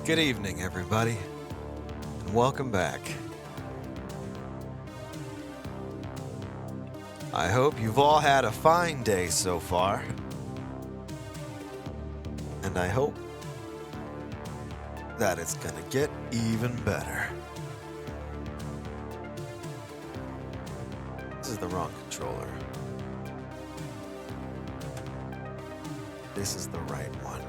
Good evening, everybody, and welcome back. I hope you've all had a fine day so far, and I hope that it's gonna get even better. This is the wrong controller. This is the right one.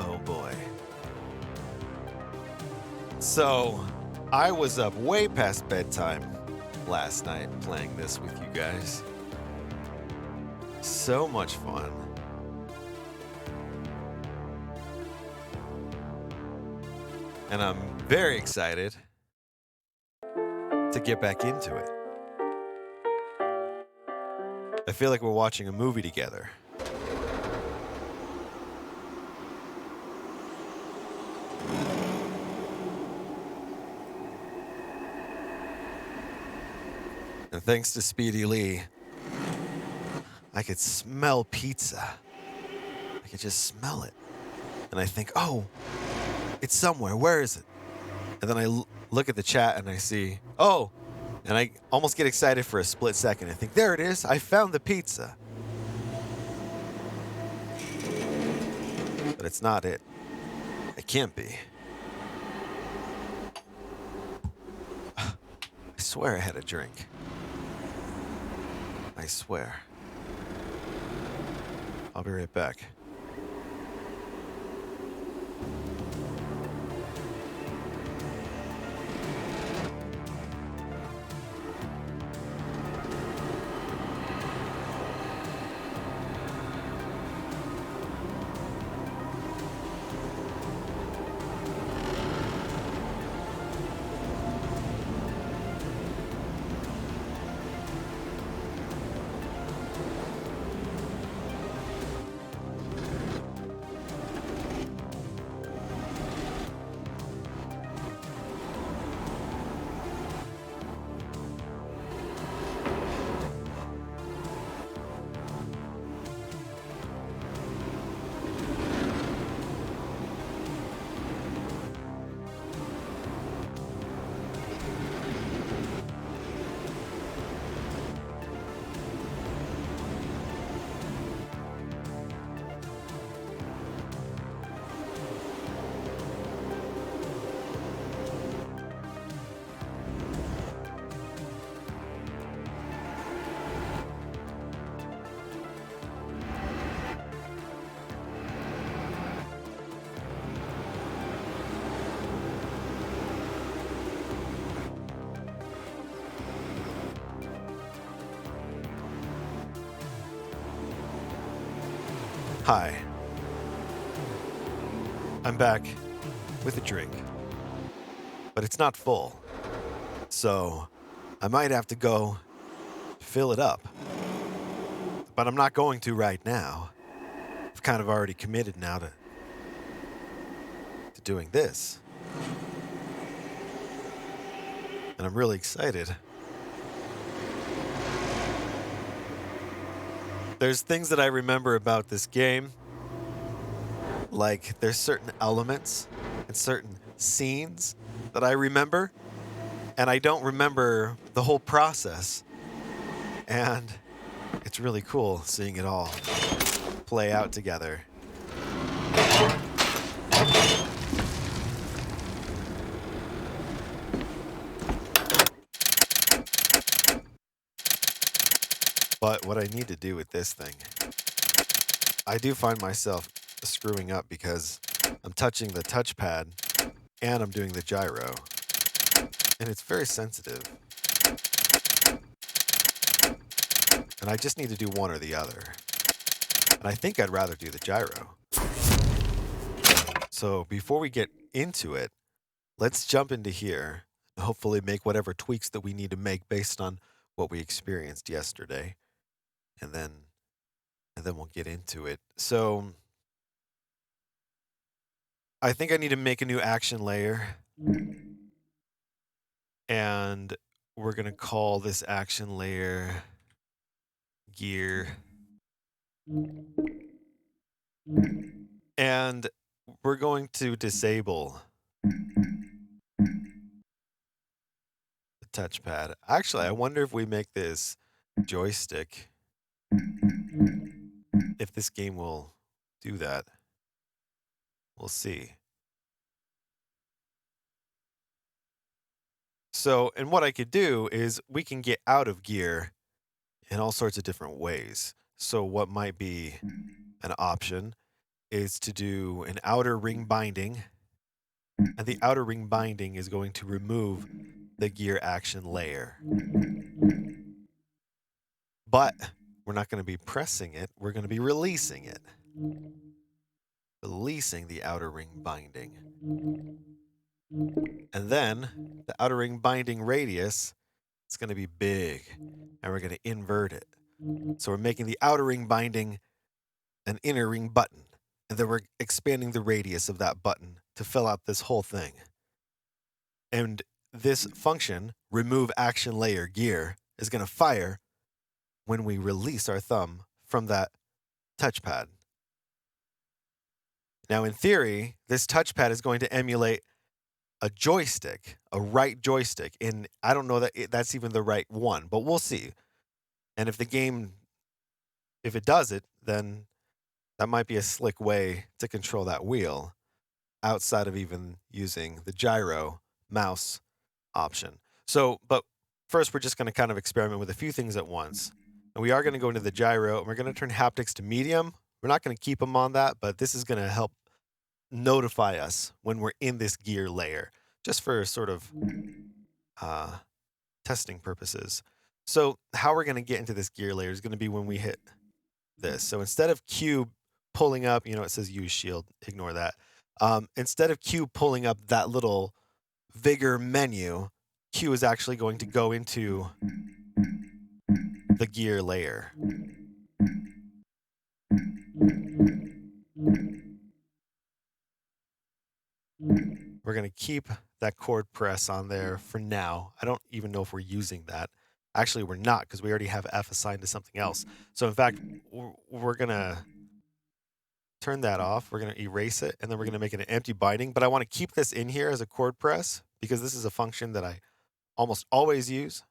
Oh boy. So, I was up way past bedtime last night playing this with you guys. So much fun. And I'm very excited to get back into it. I feel like we're watching a movie together. And thanks to Speedy Lee, I could smell pizza. I could just smell it. And I think, oh, it's somewhere. Where is it? And then I look at the chat and I see, oh, and I almost get excited for a split second. I think, there it is. I found the pizza. But it's not it. It can't be. I swear I had a drink. I swear. I'll be right back. Hi. I'm back with a drink, but it's not full, so I might have to go fill it up, but I'm not going to right now. I've kind of already committed now to doing this, and I'm really excited. There's things that I remember about this game, like there's certain elements and certain scenes that I remember, and I don't remember the whole process. And it's really cool seeing it all play out together. But what I need to do with this thing, I do find myself screwing up because I'm touching the touchpad and I'm doing the gyro, and it's very sensitive. And I just need to do one or the other. And I think I'd rather do the gyro. So before we get into it, let's jump into here and hopefully make whatever tweaks that we need to make based on what we experienced yesterday. And then we'll get into it. So I think I need to make a new action layer. And we're going to call this action layer gear. And we're going to disable the touchpad. Actually, I wonder if we make this joystick, if this game will do that. We'll see. So, and what I could do is we can get out of gear in all sorts of different ways. So what might be an option is to do an outer ring binding, and the outer ring binding is going to remove the gear action layer. But we're not going to be pressing it, we're going to be releasing it. Releasing the outer ring binding. And then the outer ring binding radius is going to be big, and we're going to invert it. So we're making the outer ring binding an inner ring button, and then we're expanding the radius of that button to fill out this whole thing. And this function, remove action layer gear, is going to fire when we release our thumb from that touchpad. Now, in theory, this touchpad is going to emulate a joystick, a right joystick. And I don't know that that's even the right one, but we'll see. And if the game, if it does it, then that might be a slick way to control that wheel outside of even using the gyro mouse option. So, but first we're just going to kind of experiment with a few things at once. And we are going to go into the gyro, and we're going to turn haptics to medium. We're not going to keep them on that, but this is going to help notify us when we're in this gear layer, just for sort of testing purposes. So how we're going to get into this gear layer is going to be when we hit this. So instead of Q pulling up, it says use shield, ignore that. Instead of Q pulling up that little vigor menu, Q is actually going to go into the gear layer. We're going to keep that chord press on there for now. I don't even know if we're using that. Actually, we're not, because we already have F assigned to something else. So in fact, we're going to turn that off. We're going to erase it, and then we're going to make it an empty binding. But I want to keep this in here as a chord press, because this is a function that I almost always use.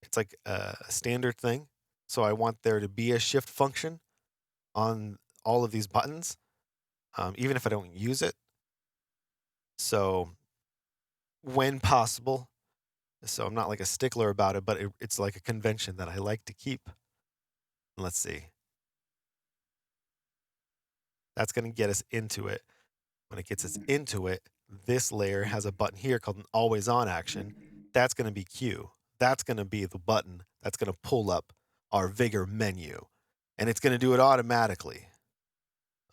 It's like a standard thing. So I want there to be a shift function on all of these buttons, even if I don't use it. So when possible, so I'm not like a stickler about it, but it's like a convention that I like to keep. Let's see. That's going to get us into it. When it gets us into it, this layer has a button here called an always on action. That's going to be Q. That's going to be the button that's going to pull up our vigor menu. And it's going to do it automatically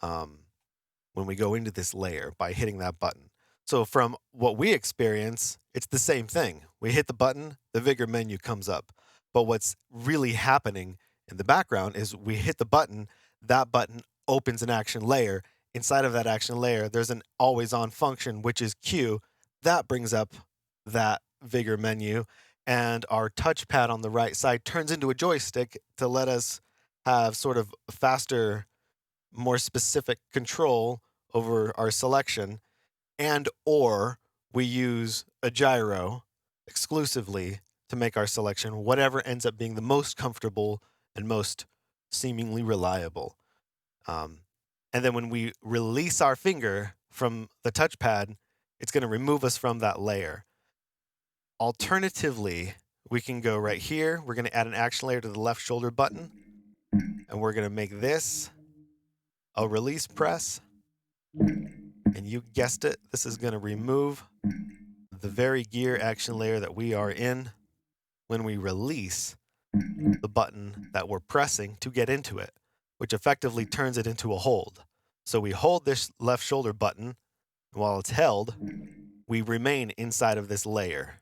when we go into this layer by hitting that button. So from what we experience, it's the same thing. We hit the button, the vigor menu comes up. But what's really happening in the background is we hit the button, that button opens an action layer. Inside of that action layer, there's an always on function, which is Q. That brings up that vigor menu, and our touchpad on the right side turns into a joystick to let us have sort of faster, more specific control over our selection, and or we use a gyro exclusively to make our selection whatever ends up being the most comfortable and most seemingly reliable. And then when we release our finger from the touchpad, it's going to remove us from that layer. Alternatively, we can go right here. We're going to add an action layer to the left shoulder button, and we're going to make this a release press. And you guessed it, this is going to remove the very gear action layer that we are in when we release the button that we're pressing to get into it, which effectively turns it into a hold. So we hold this left shoulder button, and while it's held, we remain inside of this layer.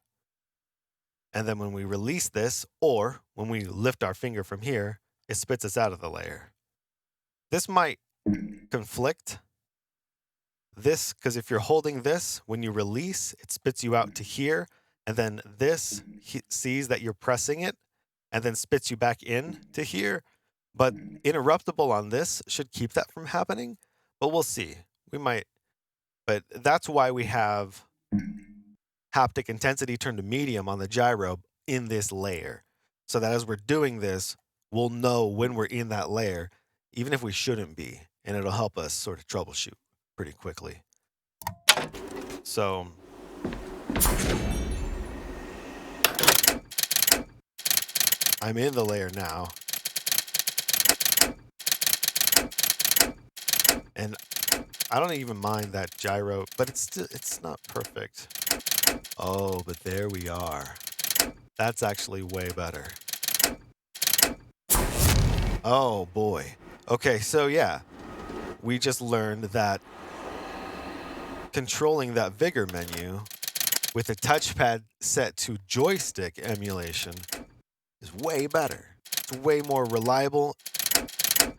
And then when we release this, or when we lift our finger from here, it spits us out of the layer. This might conflict. This, because if you're holding this, when you release, it spits you out to here, and then this sees that you're pressing it, and then spits you back in to here. But interruptible on this should keep that from happening, but we'll see. We might, but that's why we have haptic intensity turned to medium on the gyro in this layer. So that as we're doing this, we'll know when we're in that layer, even if we shouldn't be, and it'll help us sort of troubleshoot pretty quickly. So I'm in the layer now. And I don't even mind that gyro, but it's not perfect. Oh, but there we are. That's actually way better. Oh boy. Okay, so yeah, we just learned that controlling that vigor menu with a touchpad set to joystick emulation is way better. It's way more reliable.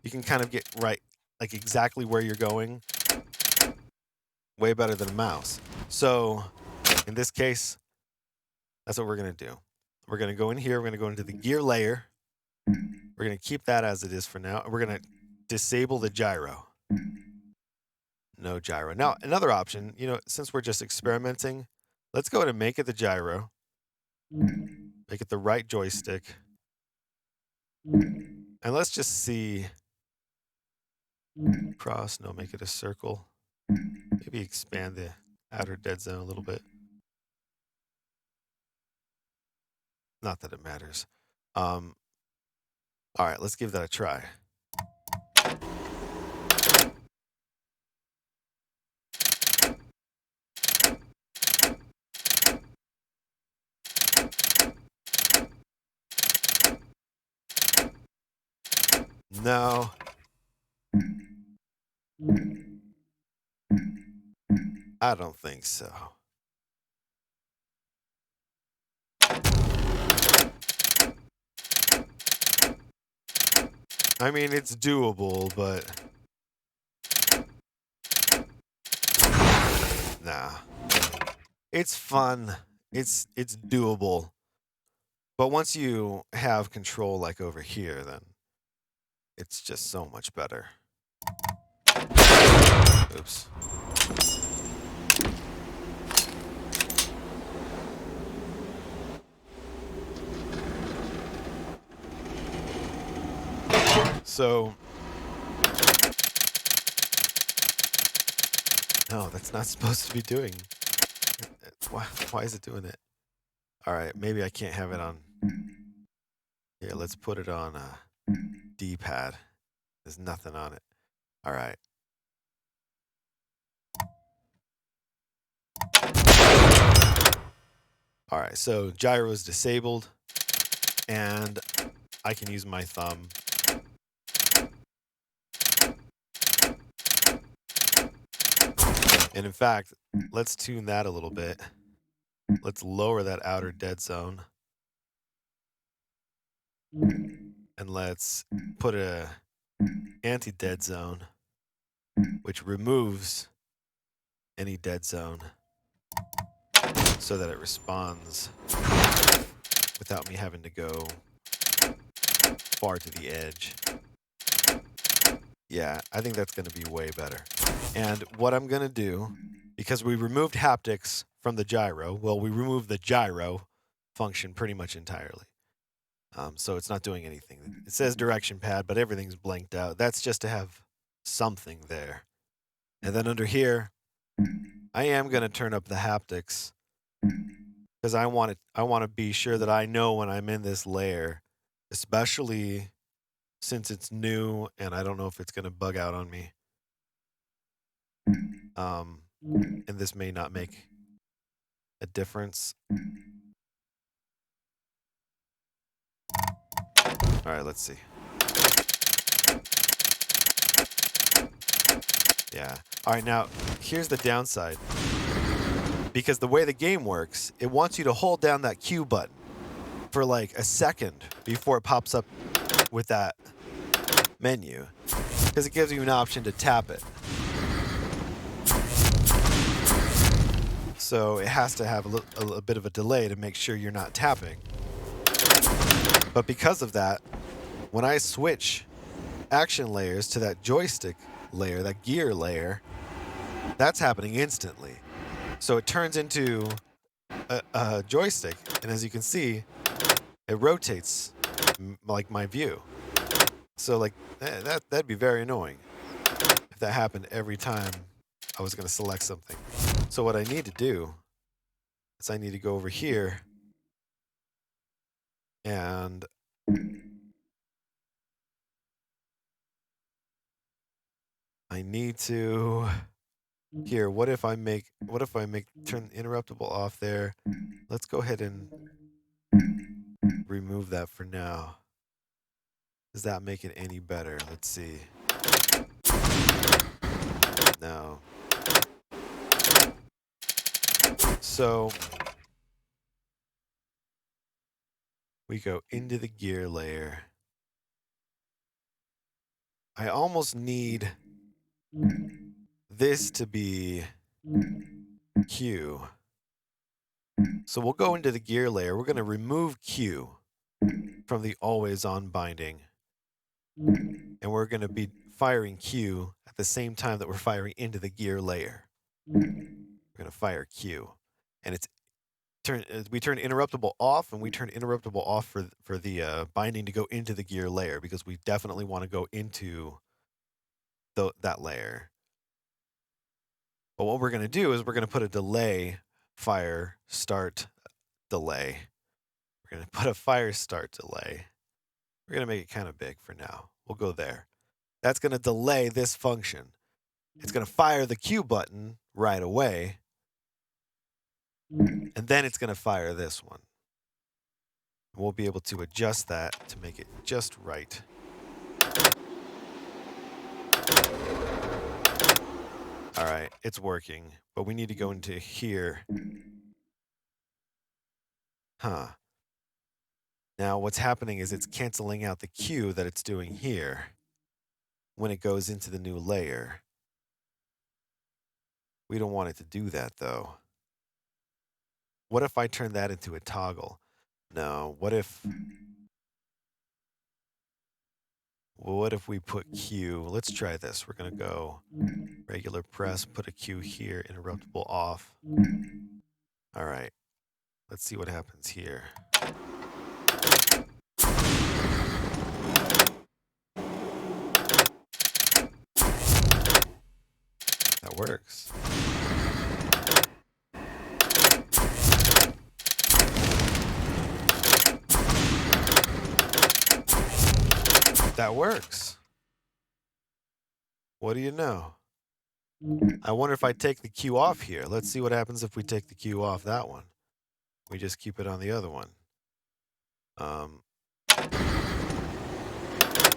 You can kind of get right, like exactly where you're going. Way better than a mouse. So in this case, that's what we're going to do. We're going to go in here. We're going to go into the gear layer. We're going to keep that as it is for now. We're going to disable the gyro. No gyro. Now, another option, since we're just experimenting, let's go ahead and make it the gyro. Make it the right joystick. And let's just see. Cross, no, make it a circle. Maybe expand the outer dead zone a little bit. Not that it matters. All right, let's give that a try. No. I don't think so. I mean, it's doable, but nah. It's fun. It's doable. But once you have control like over here, then it's just so much better. Oops. So, no, that's not supposed to be doing. Why is it doing it? All right, maybe I can't have it on. Here, let's put it on a D-pad. There's nothing on it. All right. All right, so gyro is disabled, and I can use my thumb. And in fact, let's tune that a little bit. Let's lower that outer dead zone. And let's put a anti-dead zone, which removes any dead zone so that it responds without me having to go far to the edge. Yeah, I think that's going to be way better. And what I'm going to do, because we removed haptics from the gyro, well, we removed the gyro function pretty much entirely. So it's not doing anything. It says direction pad, but everything's blanked out. That's just to have something there. And then under here, I am going to turn up the haptics because I want to be sure that I know when I'm in this layer, especially since it's new and I don't know if it's going to bug out on me. And this may not make a difference. All right, let's see. Yeah. All right, now here's the downside. Because the way the game works, it wants you to hold down that Q button for like a second before it pops up with that menu. Because it gives you an option to tap it. So it has to have a bit of a delay to make sure you're not tapping. But because of that, when I switch action layers to that joystick layer, that gear layer, that's happening instantly. So it turns into a joystick, and as you can see, it rotates like my view. So like that'd be very annoying if that happened every time I was going to select something. So what I need to do is I need to go over here and I need to here, what if I turn interruptible off there? Let's go ahead and remove that for now. Does that make it any better? Let's see. No. So we go into the gear layer. I almost need this to be Q. So we'll go into the gear layer. We're going to remove Q from the always on binding. And we're going to be firing Q at the same time that we're firing into the gear layer. We're going to fire Q. And we turn interruptible off, and we turn interruptible off for the binding to go into the gear layer, because we definitely want to go into that layer. But what we're going to do is we're going to put a delay, fire, start, delay. We're going to put a fire start delay. We're going to make it kind of big for now. We'll go there. That's going to delay this function. It's going to fire the Q button right away, and then it's going to fire this one. We'll be able to adjust that to make it just right. All right, it's working, but we need to go into here. Now what's happening is it's canceling out the Q that it's doing here when it goes into the new layer. We don't want it to do that, though. What if I turn that into a toggle? No, what if we put Q? Let's try this. We're going to go regular press, put a Q here, interruptible off. All right, let's see what happens here. That works. That works. What do you know? I wonder if I take the Q off here. Let's see what happens if we take the Q off that one. We just keep it on the other one.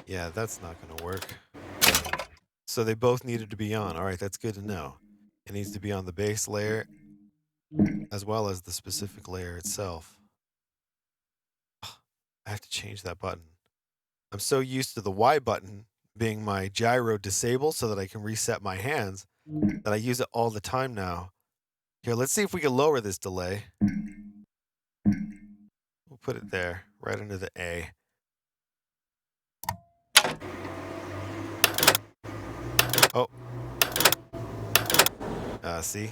Yeah, that's not going to work. So they both needed to be on. All right, that's good to know. It needs to be on the base layer as well as the specific layer itself. I have to change that button. I'm so used to the Y button being my gyro disable so that I can reset my hands that I use it all the time now. Here, let's see if we can lower this delay. We'll put it there, right under the A. Oh. See?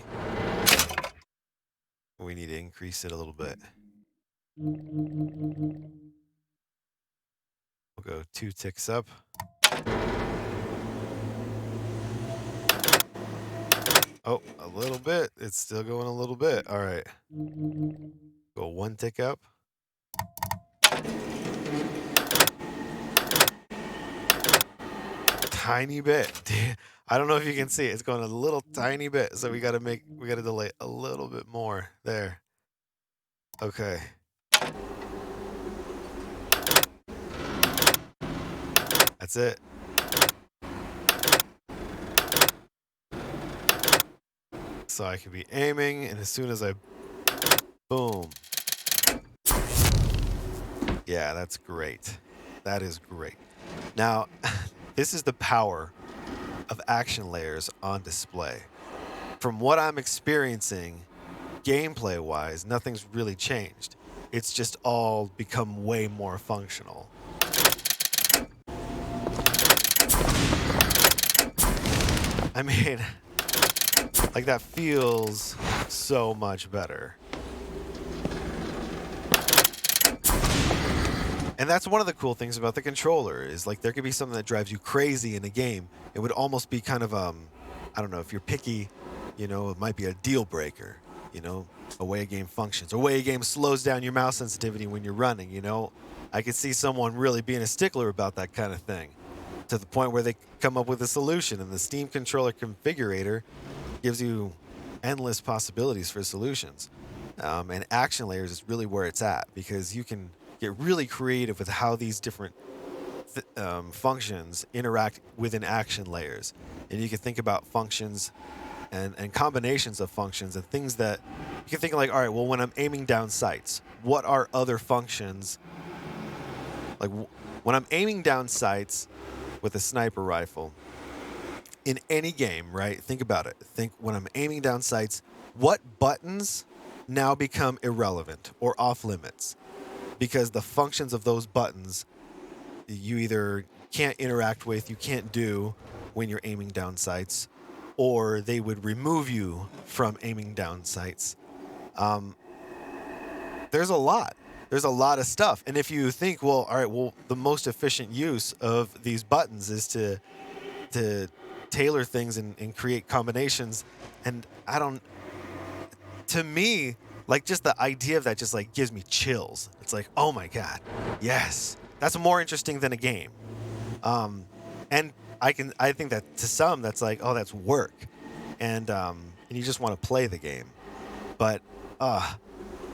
We need to increase it a little bit. We'll go 2 ticks up. Oh, a little bit. It's still going a little bit. All right. Go 1 tick up. Tiny bit. I don't know if you can see it. It's going a little tiny bit. So we got to delay a little bit more there. Okay. That's it. So I can be aiming, and as soon as I boom. Yeah, that's great. That is great. Now, this is the power of action layers on display. From what I'm experiencing, gameplay-wise, nothing's really changed. It's just all become way more functional. I mean, like that feels so much better. And that's one of the cool things about the controller is like there could be something that drives you crazy in a game. It would almost be kind of I don't know, if you're picky, it might be a deal breaker, a way a game functions, a way a game slows down your mouse sensitivity when you're running. I could see someone really being a stickler about that kind of thing to the point where they come up with a solution, and the Steam controller configurator gives you endless possibilities for solutions. And action layers is really where it's at because you can get really creative with how these different functions interact within action layers. And you can think about functions and combinations of functions and things that you can think like, all right, well, when I'm aiming down sights, what are other functions? Like when I'm aiming down sights with a sniper rifle in any game, right? Think about it. Think when I'm aiming down sights, what buttons now become irrelevant or off limits? Because the functions of those buttons you either can't interact with, you can't do when you're aiming down sights, or they would remove you from aiming down sights. There's a lot. There's a lot of stuff. And if you think, well, all right, well, the most efficient use of these buttons is to tailor things and create combinations, and to me, like just the idea of that just like gives me chills. It's like, oh my God, yes, that's more interesting than a game. And I think that to some that's like, oh, that's work, and you just want to play the game. But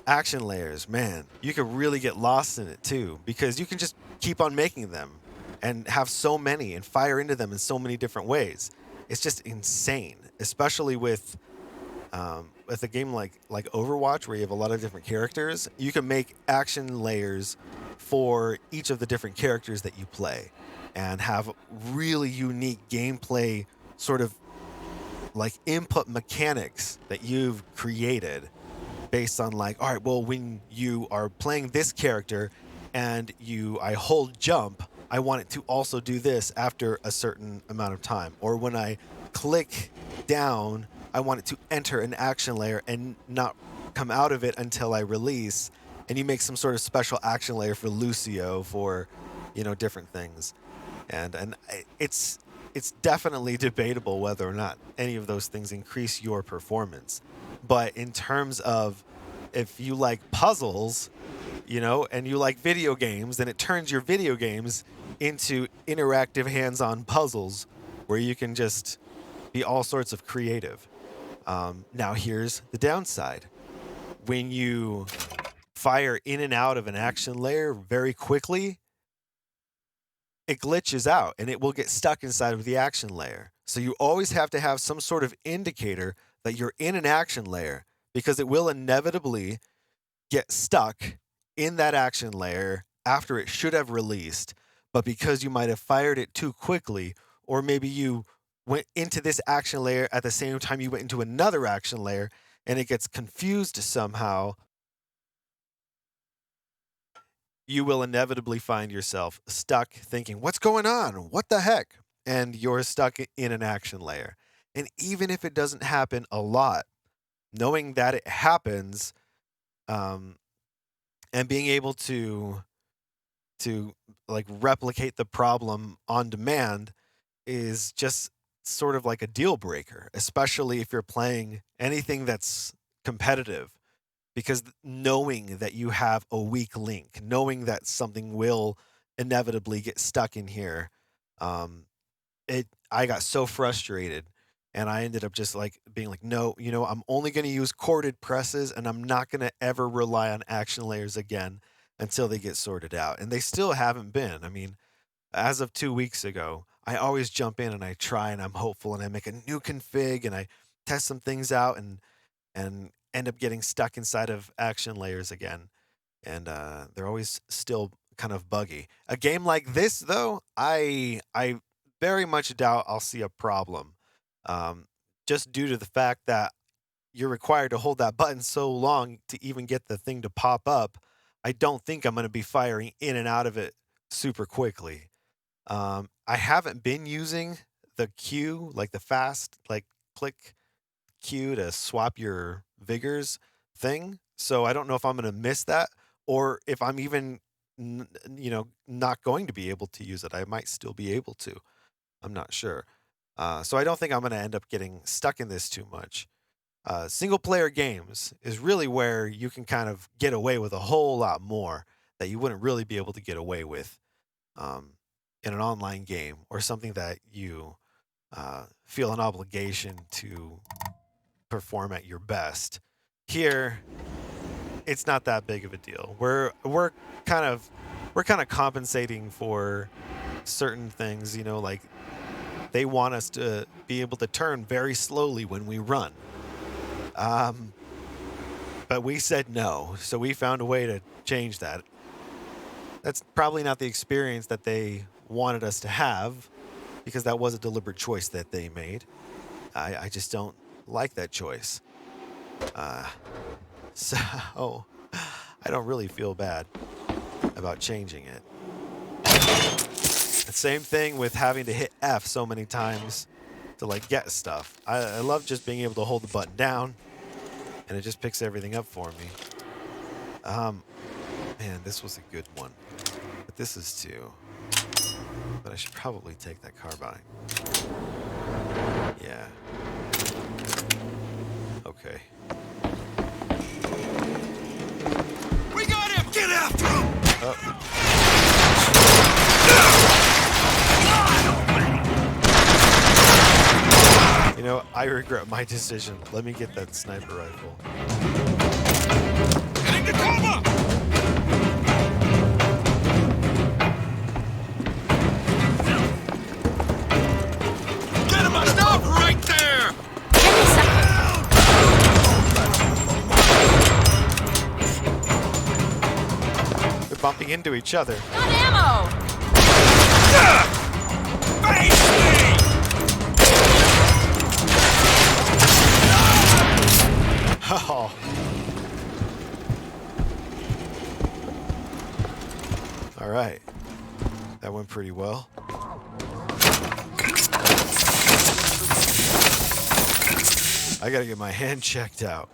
action layers, man, you could really get lost in it too because you can just keep on making them and have so many and fire into them in so many different ways. It's just insane, especially with a game like Overwatch, where you have a lot of different characters. You can make action layers for each of the different characters that you play, and have really unique gameplay sort of like input mechanics that you've created based on like, all right, well, when you are playing this character and I hold jump, I want it to also do this after a certain amount of time. Or when I click down, I want it to enter an action layer and not come out of it until I release. And you make some sort of special action layer for Lucio for, different things. And it's definitely debatable whether or not any of those things increase your performance. But in terms of if you like puzzles, and you like video games, then it turns your video games into interactive hands-on puzzles where you can just be all sorts of creative. Now here's the downside. When you fire in and out of an action layer very quickly, it glitches out and it will get stuck inside of the action layer. So you always have to have some sort of indicator that you're in an action layer, because it will inevitably get stuck in that action layer after it should have released. But because you might have fired it too quickly, or maybe you went into this action layer at the same time you went into another action layer and it gets confused somehow, you will inevitably find yourself stuck thinking, what's going on? What the heck? And you're stuck in an action layer. And even if it doesn't happen a lot, knowing that it happens, and being able to like replicate the problem on demand is just sort of like a deal breaker, especially if you're playing anything that's competitive, because knowing that you have a weak link, knowing that something will inevitably get stuck in here, I got so frustrated, and I ended up just like being like, no, I'm only going to use corded presses, and I'm not going to ever rely on action layers again until they get sorted out. And they still haven't been. I mean, as of 2 weeks ago, I always jump in and I try and I'm hopeful and I make a new config and I test some things out and end up getting stuck inside of action layers again. And they're always still kind of buggy. A game like this, though, I very much doubt I'll see a problem, um, just due to the fact that you're required to hold that button so long to even get the thing to pop up. I don't think I'm going to be firing in and out of it super quickly. I haven't been using the Q, like the fast, like click Q to swap your vigors thing. So I don't know if I'm going to miss that or if I'm even, not going to be able to use it. I might still be able to. I'm not sure. So I don't think I'm going to end up getting stuck in this too much. Single player games is really where you can kind of get away with a whole lot more that you wouldn't really be able to get away with in an online game or something that you feel an obligation to perform at your best. Here, it's not that big of a deal. We're kind of compensating for certain things, like they want us to be able to turn very slowly when we run. But we said no, so we found a way to change that. That's probably not the experience that they wanted us to have, because that was a deliberate choice that they made. I just don't like that choice. So I don't really feel bad about changing it. The same thing with having to hit F so many times to like get stuff. I love just being able to hold the button down and it just picks everything up for me. Man, this was a good one. But this is too. But I should probably take that carbine. Yeah. Okay. We got him! Get after him! I regret my decision. Let me get that sniper rifle. Getting the cover! Get him! Stop right there! Give me a second. They're bumping into each other. Got ammo! Face me! Oh. All right. That went pretty well. I gotta get my hand checked out.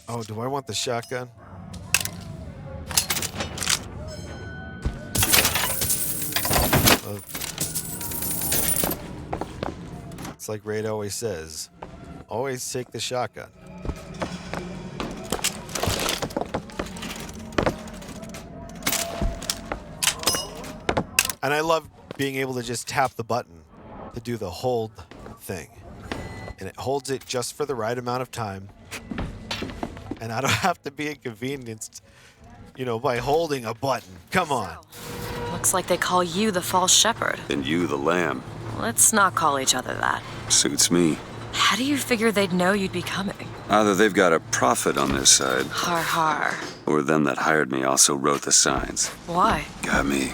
Oh, do I want the shotgun? It's like Raid always says, always take the shotgun. And I love being able to just tap the button to do the hold thing. And it holds it just for the right amount of time. And I don't have to be inconvenienced, by holding a button. Come on. Looks like they call you the false shepherd. And you the lamb. Let's not call each other that. Suits me. How do you figure they'd know you'd be coming? Either they've got a prophet on their side, Har har. or them that hired me also wrote the signs. Why? Got me.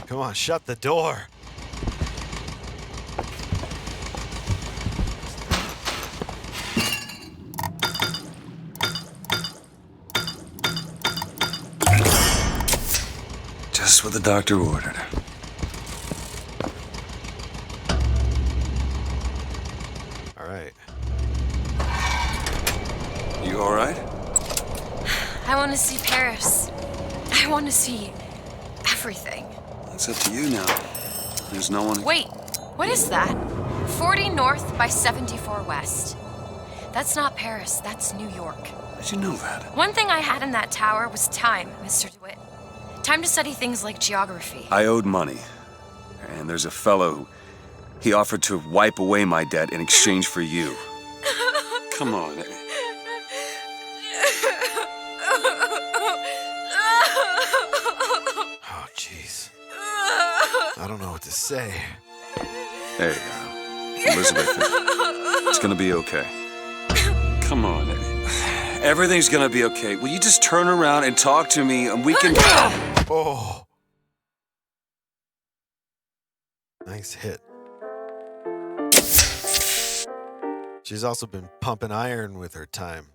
Come on, shut the door. Just what the doctor ordered. All right. You all right? I want to see Paris. I want to see everything. It's up to you now. There's no one... Wait, what is that? 40 north by 74 west. That's not Paris, that's New York. How'd you know that? One thing I had in that tower was time, Mr. DeWitt. Time to study things like geography. I owed money. And there's a fellow who... He offered to wipe away my debt in exchange for you. Come on. Oh, jeez. I don't know what to say. Hey, Elizabeth, it's gonna be okay. Come on, everything's gonna be okay. Will you just turn around and talk to me and we can... Oh. Nice hit. She's also been pumping iron with her time.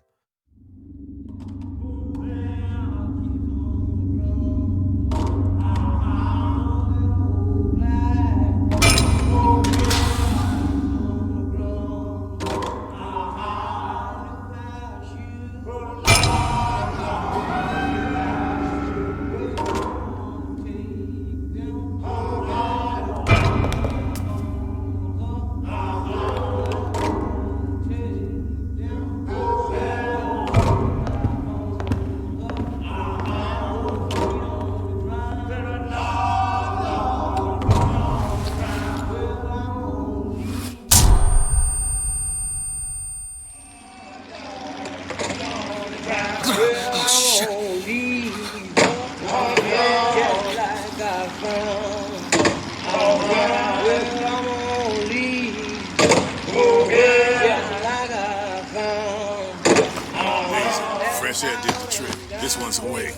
Fresh air did the trick. This one's awake.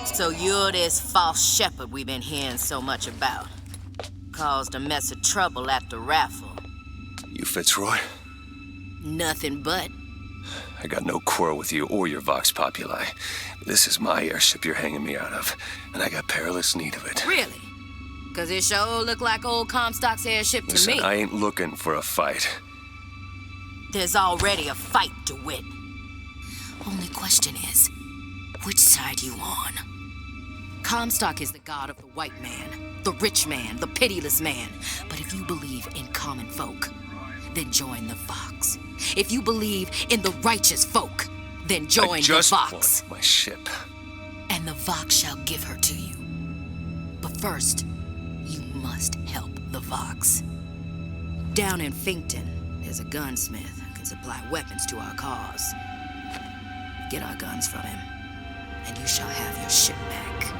So you're this false shepherd we've been hearing so much about. Caused a mess of trouble at the raffle. You Fitzroy? Nothing but. I got no quarrel with you or your Vox Populi. This is my airship you're hanging me out of, and I got perilous need of it. Really? Cause it sure look like old Comstock's airship to Listen, me. I ain't looking for a fight. There's already a fight, DeWitt. Only question is, which side you on? Comstock is the god of the white man, the rich man, the pitiless man. But if you believe in common folk, then join the Vox. If you believe in the righteous folk, then join the Vox. My ship. And the Vox shall give her to you. But first, you must help the Vox. Down in Finkton, there's a gunsmith who can supply weapons to our cause. Get our guns from him, and you shall have your ship back.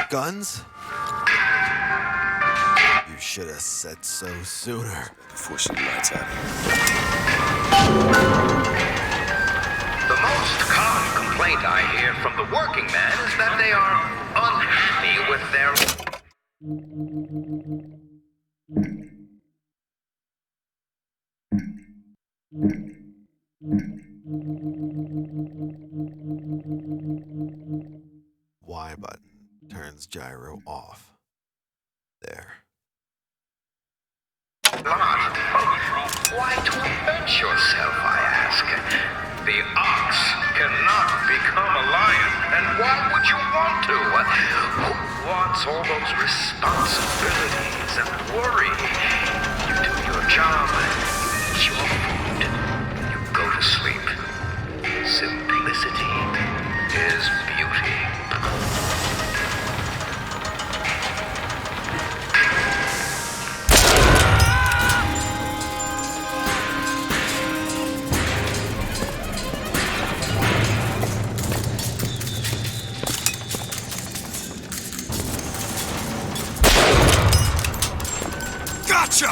Guns? You should have said so sooner. Before she lights out. The most common complaint I hear from the working man is that they are unhappy with their... Y button turns gyro off. There. Why torment yourself, I ask? The ox cannot become a lion, and why would you want to? Who wants all those responsibilities and worry? You do your job, you eat your food, you go to sleep. Simplicity is beauty. Gotcha!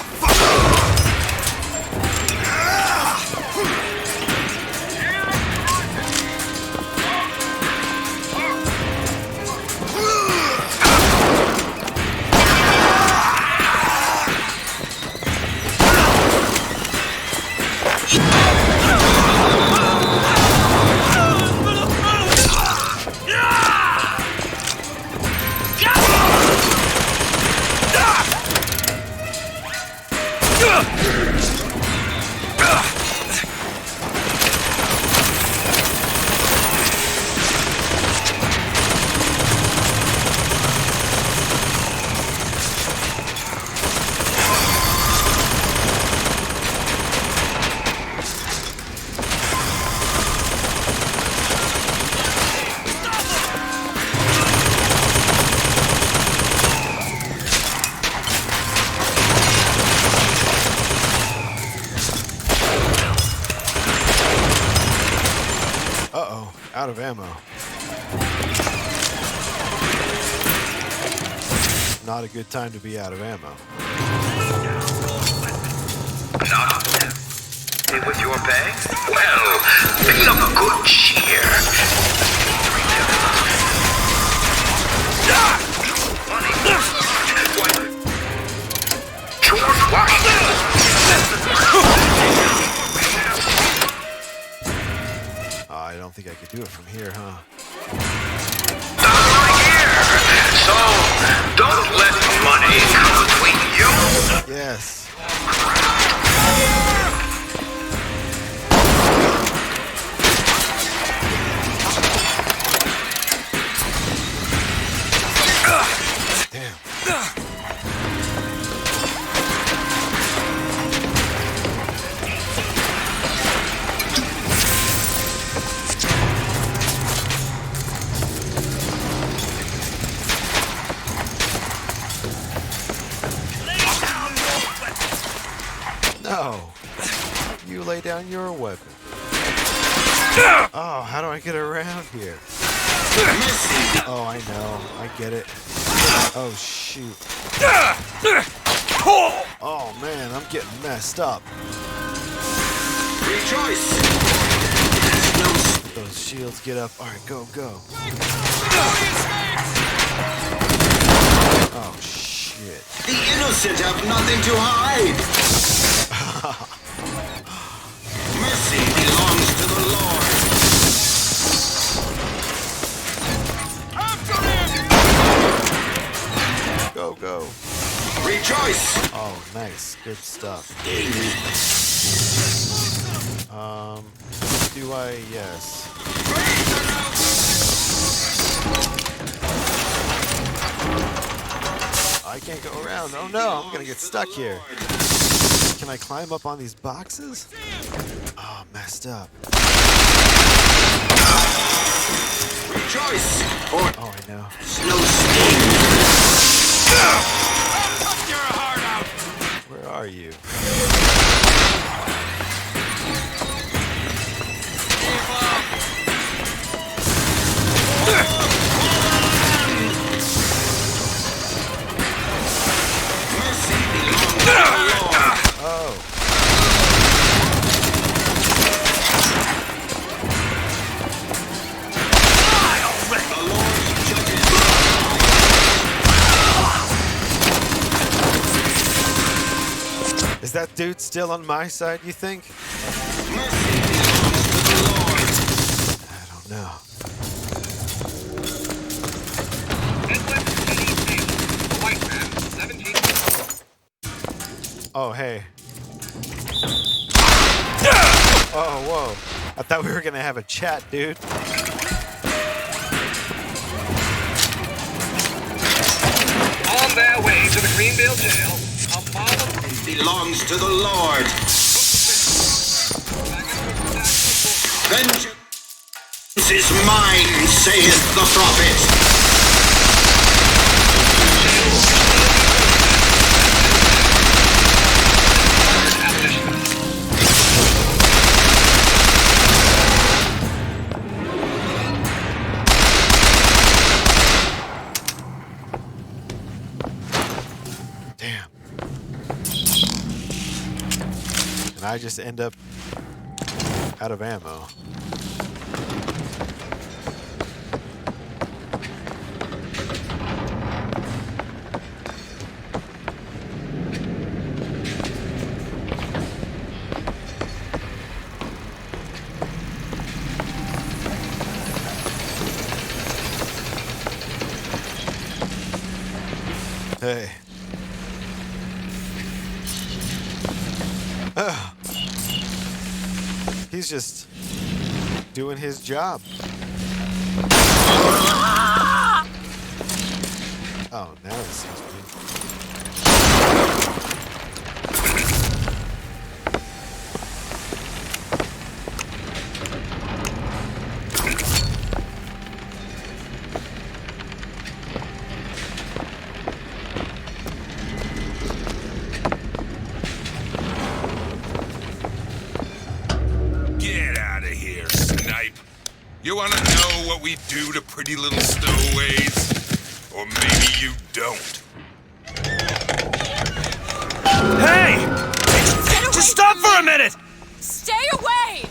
Uh-oh, out of ammo. Not a good time to be out of ammo. Not with your pay? Well, be of good cheer. Money. Why could do it from here, huh? Right here. So, don't let money come between you. Yes. Damn. No. You lay down your weapon. Oh, how do I get around here? Oh, I know. I get it. Oh, shoot. Oh, man, I'm getting messed up. Rejoice! Let those shields get up. All right, go, go. Oh, shit. The innocent have nothing to hide! Mercy belongs to the Lord! Go, go. Rejoice! Oh, nice. Good stuff. Do I? Yes. I can't go around. Oh no, I'm gonna get stuck here. Can I climb up on these boxes? Oh, messed up. Rejoice! Oh, I know. No sting! Where are you? Mercy belongs to the Lord! Oh. The Lord's judges. Is that dude still on my side, you think? Mercy belongs to the Lord! I don't know. Oh, hey. Oh, whoa. I thought we were gonna have a chat, dude. On their way to the Greenville jail, a mob of Belongs to the Lord! Vengeance is mine, saith the prophet! Damn. And I just end up out of ammo. Hey. He's just doing his job. Oh, now it seems to be. Get out of here, snipe. You want to know what we do to pretty little stowaways? Or maybe you don't. Hey! Just stop for a minute! Stay away!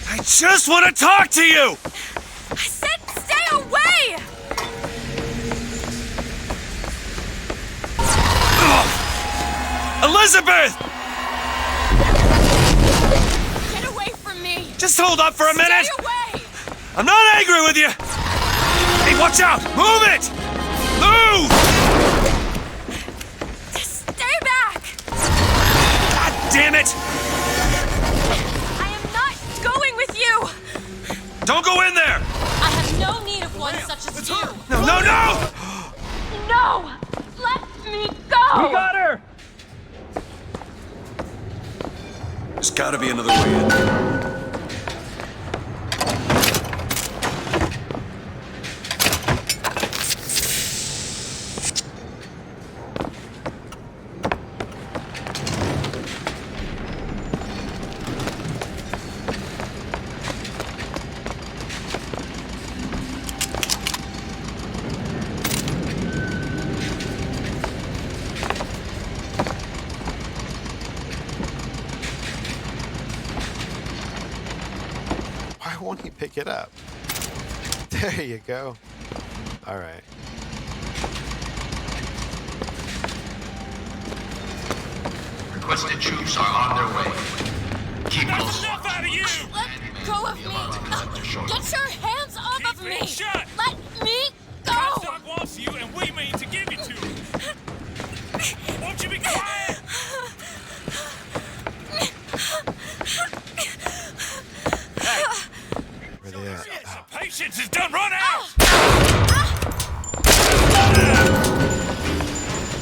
I just want to talk to you! I said stay away! Elizabeth! Get away from me! Just hold up for a minute! Stay away! I'm not angry with you! Hey, watch out! Move it! Move! Stay back! God damn it! I am not going with you! Don't go in there! I have no need of one such as you! No, no, no! No! Let me go! We got her! There's gotta be another way in. Why won't he pick it up? There you go. All right. Requested troops are on their way. Keep That's close. enough out of you! Let go of me! Get your hands off of me! it shut. Let me go! Comstock wants you, and we mean to give it to him. Won't you be quiet? Where they at? Yes, the patience is done run out!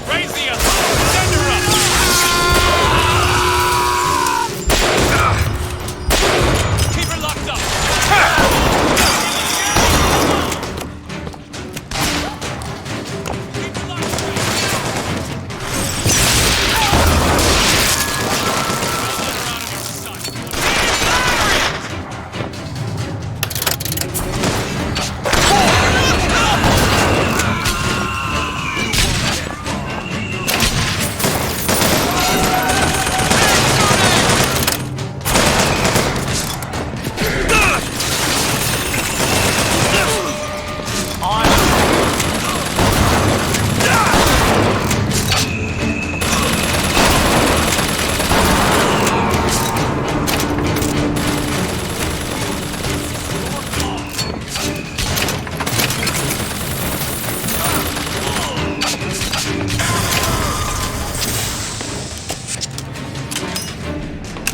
Raise the alarm! Send her up! Keep her locked up! Keep her locked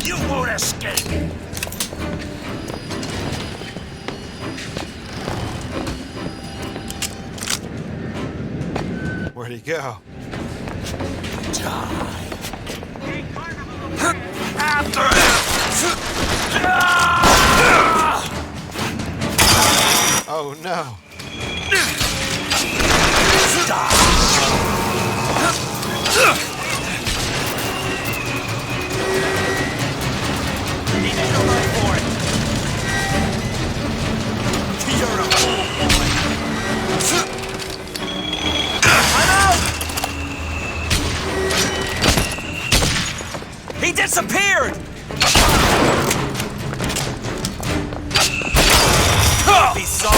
You won't escape! Where'd he go? After him! Oh no. You're a fool, boy! He disappeared! Be sorry.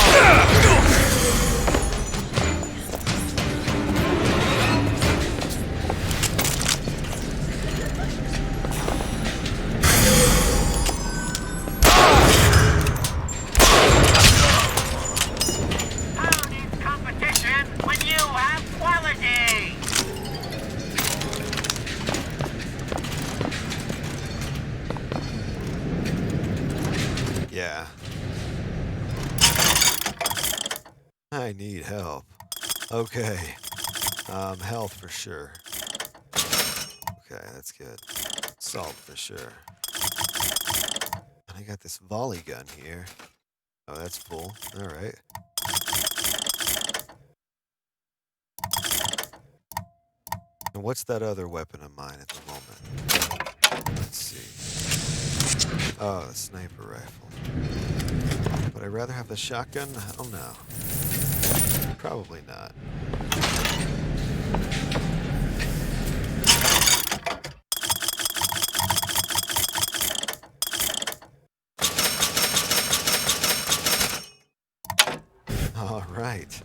How is competition when you have quality? Yeah. I need help. Okay. Health for sure. Okay, that's good. Salt for sure. And I got this volley gun here. Oh, that's full. All right. And what's that other weapon of mine at the moment? Let's see. Oh, the sniper rifle. Would I rather have the shotgun? I don't know. Probably not. All right.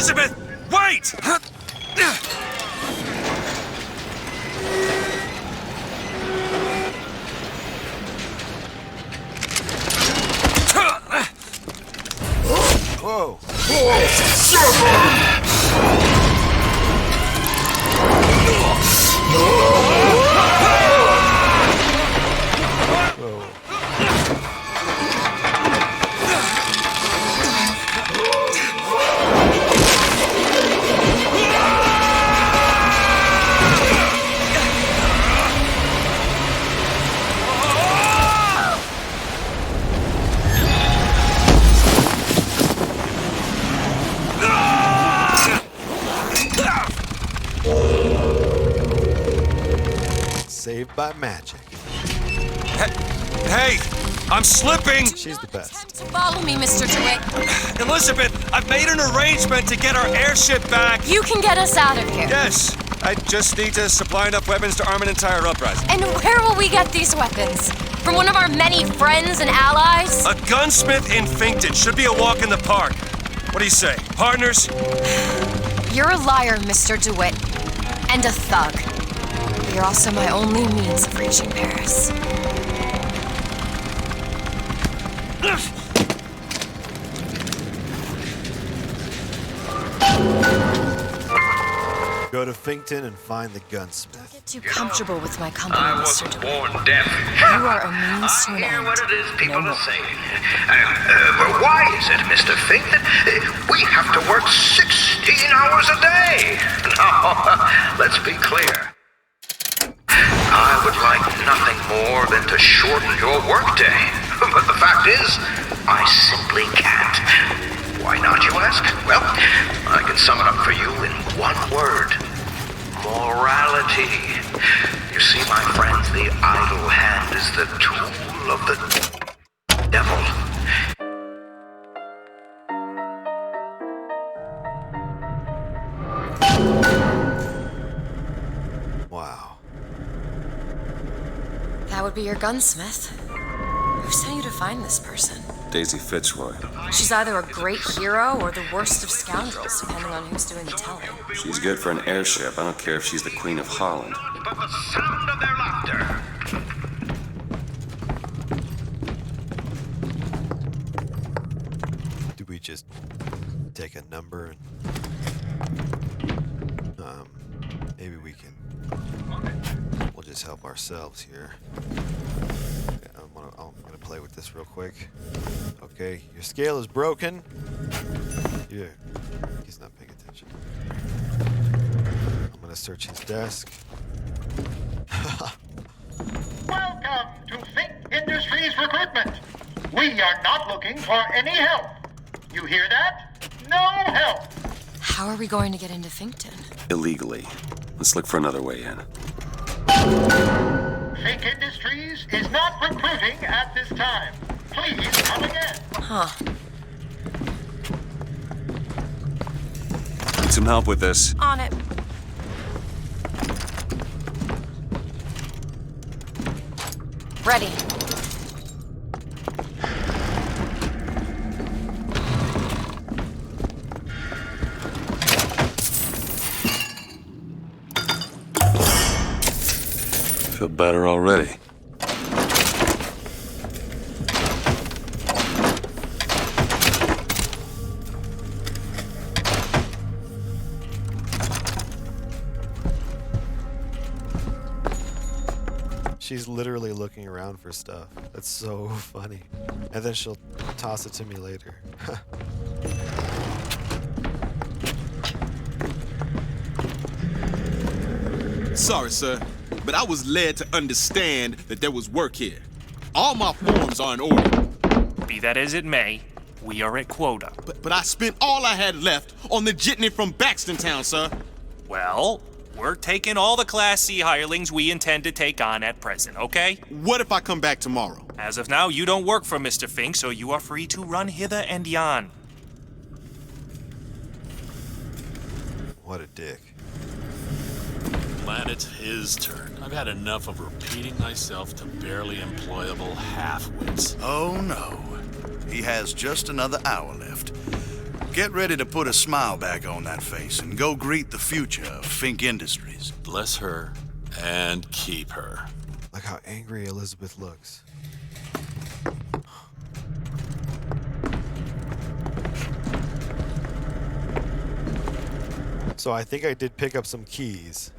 Elizabeth, wait! Whoa. Saved by magic. Hey, I'm slipping! She's the best. Attempt to follow me, Mr. DeWitt. Elizabeth, I've made an arrangement to get our airship back. You can get us out of here. Yes, I just need to supply enough weapons to arm an entire uprising. And where will we get these weapons? From one of our many friends and allies? A gunsmith in Finkton should be a walk in the park. What do you say, partners? You're a liar, Mr. DeWitt. And a thug. But you're also my only means of reaching Paris. Go to Finkton and find the gunsmith. Get too comfortable with my company, I Mr. wasn't DeWitt. born deaf. You are a means to I an hear end. what it is people No are more. saying. Why is it, Mr. Fink, that we have to work 16 hours a day? No, let's be clear. I would like nothing more than to shorten your workday. But the fact is, I simply can't. Why not, you ask? Well, I can sum it up for you in one word. Morality. You see, my friends, the idle hand is the tool of the devil. Wow. That would be your gunsmith. Who sent you to find this person? Daisy Fitzroy. She's either a great hero or the worst of scoundrels, depending on who's doing the telling. She's good for an airship. I don't care if she's the Queen of Holland. But the sound of their laughter. Do we just take a number and maybe we can we'll just help ourselves here. Okay, I'm gonna play with this real quick. Okay, your scale is broken. Yeah, he's not paying attention. I'm gonna search his desk. Welcome to Fink Industries Recruitment. We are not looking for any help. You hear that? No help. How are we going to get into Finkton? Illegally. Let's look for another way in. Fink Industries is not recruiting at this time. Please come again. Huh. Need some help with this. On it. Ready. Feel better already. She's literally looking around for stuff. That's so funny. And then she'll toss it to me later. Sorry, sir, but I was led to understand that there was work here. All my forms are in order, Be that as it may, we are at quota. but I spent all I had left on the jitney from Baxton Town, sir. Well, we're taking all the Class C hirelings we intend to take on at present, okay? What if I come back tomorrow? As of now, you don't work for Mr. Fink, so you are free to run hither and yon. What a dick. Glad it's his turn. I've had enough of repeating myself to barely employable half-wits. Oh no. He has just another hour left. get ready to put a smile back on that face and go greet the future of Fink Industries. Bless her and keep her. Look how angry Elizabeth looks. So I think I did pick up some keys.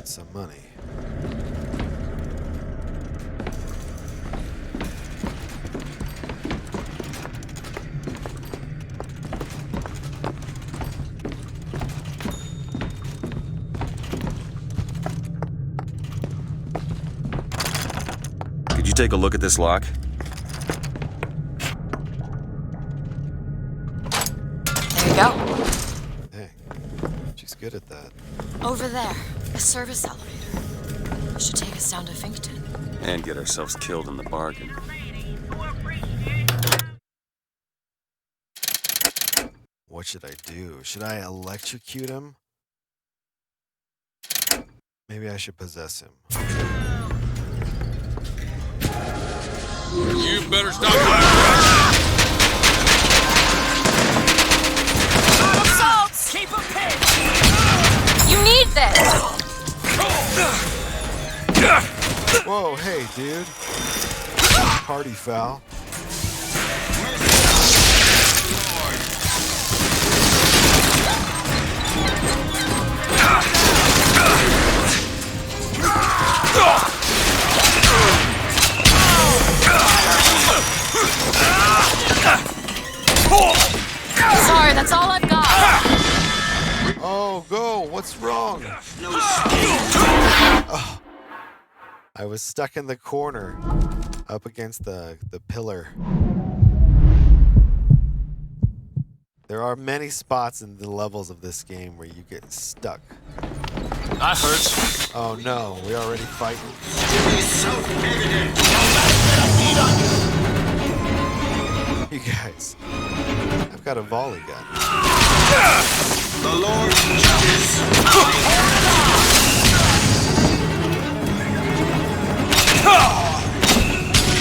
Some money. Could you take a look at this lock? There you go. Hey, she's good at that. Over there, a service elevator. Should take us down to Finkton. And get ourselves killed in the bargain. What should I do? Should I electrocute him? Maybe I should possess him. You better stop that! Assaults! Keep a pin! You need this! Whoa, hey, dude. Party foul. Sorry, that's all I've got. Oh, go. What's wrong? Oh, I was stuck in the corner up against the pillar. There are many spots in the levels of this game where you get stuck. That hurts. Oh no, we're already fighting. You guys, I've got a volley gun. The Lord judges.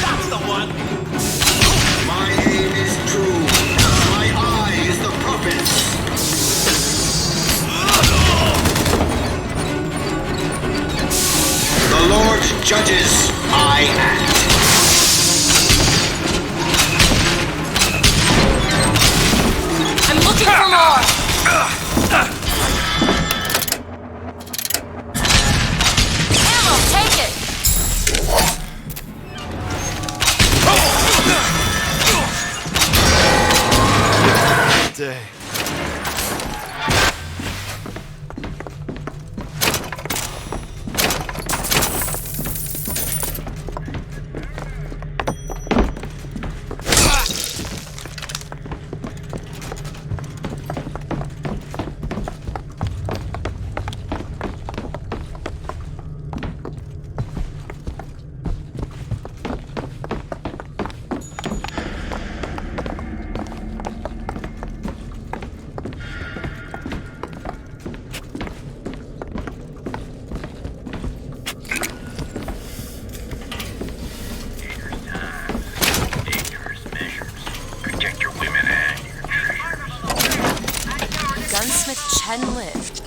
That's the one. My aim is true. My eye is the prophet. The Lord judges. I act. I'm looking for more. Ammo, take it. Day.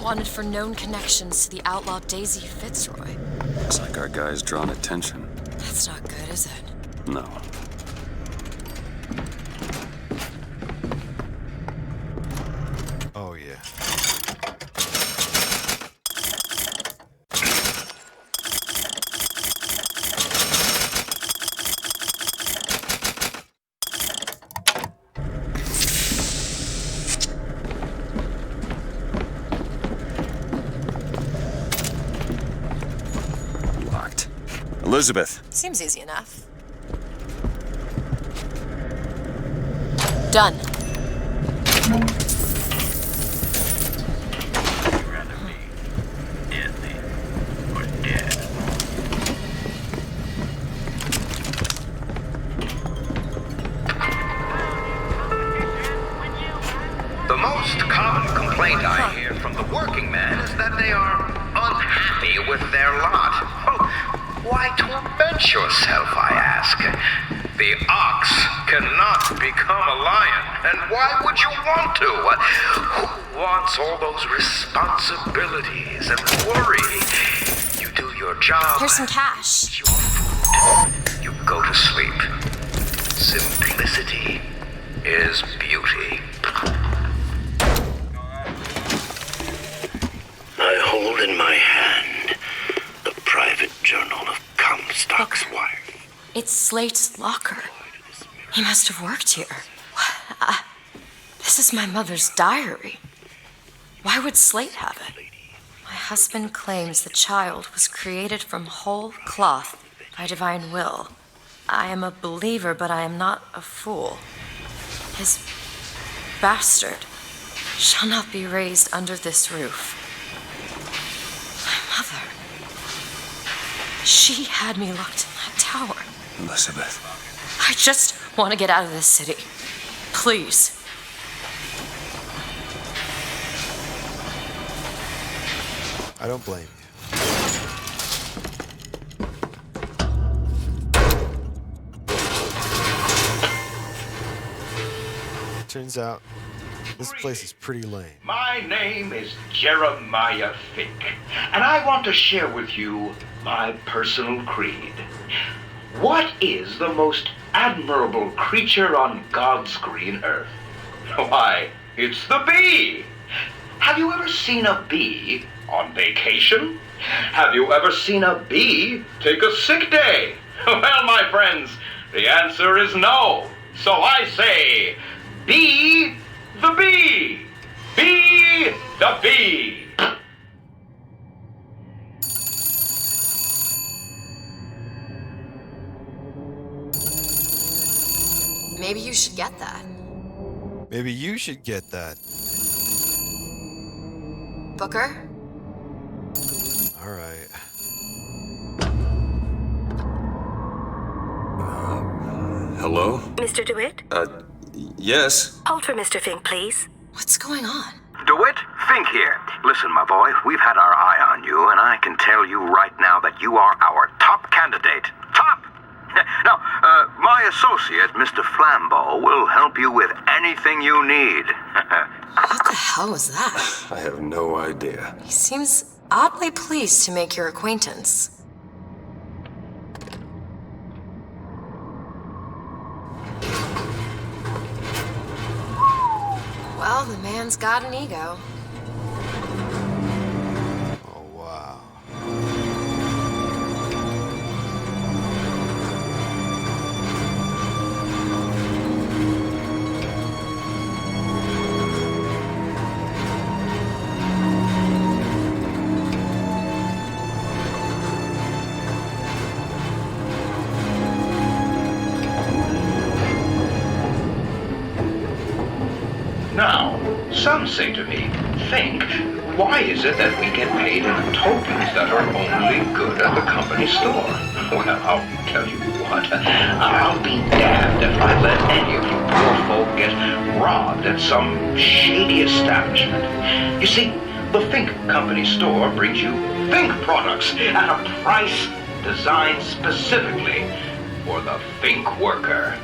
Wanted for known connections to the outlaw Daisy Fitzroy. Looks like our guy's drawn attention. That's not good, is it? No. Oh yeah. Elizabeth. Seems easy enough. Done. Rather be deadly or dead. The most common complaint I hear from the working man is that they are unhappy with their lot. Oh, why torment yourself, I ask? The ox cannot become a lion, and why would you want to? Who wants all those responsibilities and worry? You do your job. Here's some cash. It's your food. You go to sleep. Simplicity is beauty. I hold in my hand the private journal of Comstock's wife. It's Slate's locker. He must have worked here. This is my mother's diary. Why would Slate have it? My husband claims the child was created from whole cloth by divine will. I am a believer, but I am not a fool. His bastard shall not be raised under this roof. My mother, she had me locked in that tower. Elizabeth. I just want to get out of this city. Please. I don't blame you. Turns out, this place is pretty lame. My name is Jeremiah Fink, and I want to share with you my personal creed. What is the most admirable creature on God's green earth? Why, it's the bee! Have you ever seen a bee on vacation? Have you ever seen a bee take a sick day? Well, my friends, the answer is no. So I say, be the bee! Be the bee! Maybe you should get that. Maybe you should get that. Booker? All right. Hello? Mr. DeWitt? Yes. Hold for Mr. Fink, please. What's going on? DeWitt, Fink here. Listen, my boy, we've had our eye on you, and I can tell you right now that you are our top candidate. Top! Now, my associate, Mr. Flambeau, will help you with anything you need. What the hell was that? I have no idea. He seems oddly pleased to make your acquaintance. Well, the man's got an ego. Oh, wow. Now, some say to me, Fink, why is it that we get paid in tokens that are only good at the company store? Well, I'll tell you what, I'll be damned if I let any of you poor folk get robbed at some shady establishment. You see, the Fink Company store brings you Fink products at a price designed specifically for the Fink worker.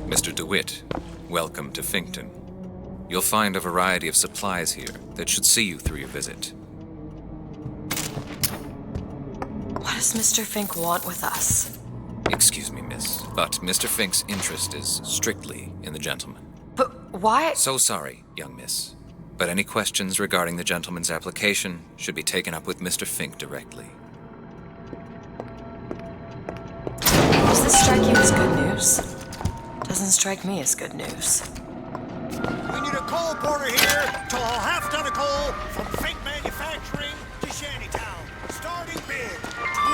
Mr. DeWitt, welcome to Finkton. You'll find a variety of supplies here that should see you through your visit. What does Mr. Fink want with us? Excuse me, miss, but Mr. Fink's interest is strictly in the gentleman. But why? So sorry, young miss, but any questions regarding the gentleman's application should be taken up with Mr. Fink directly. Does this strike you as good news? Doesn't strike me as good news. We need a coal porter here to haul half ton of coal from Fink Manufacturing to Shantytown. Starting bid,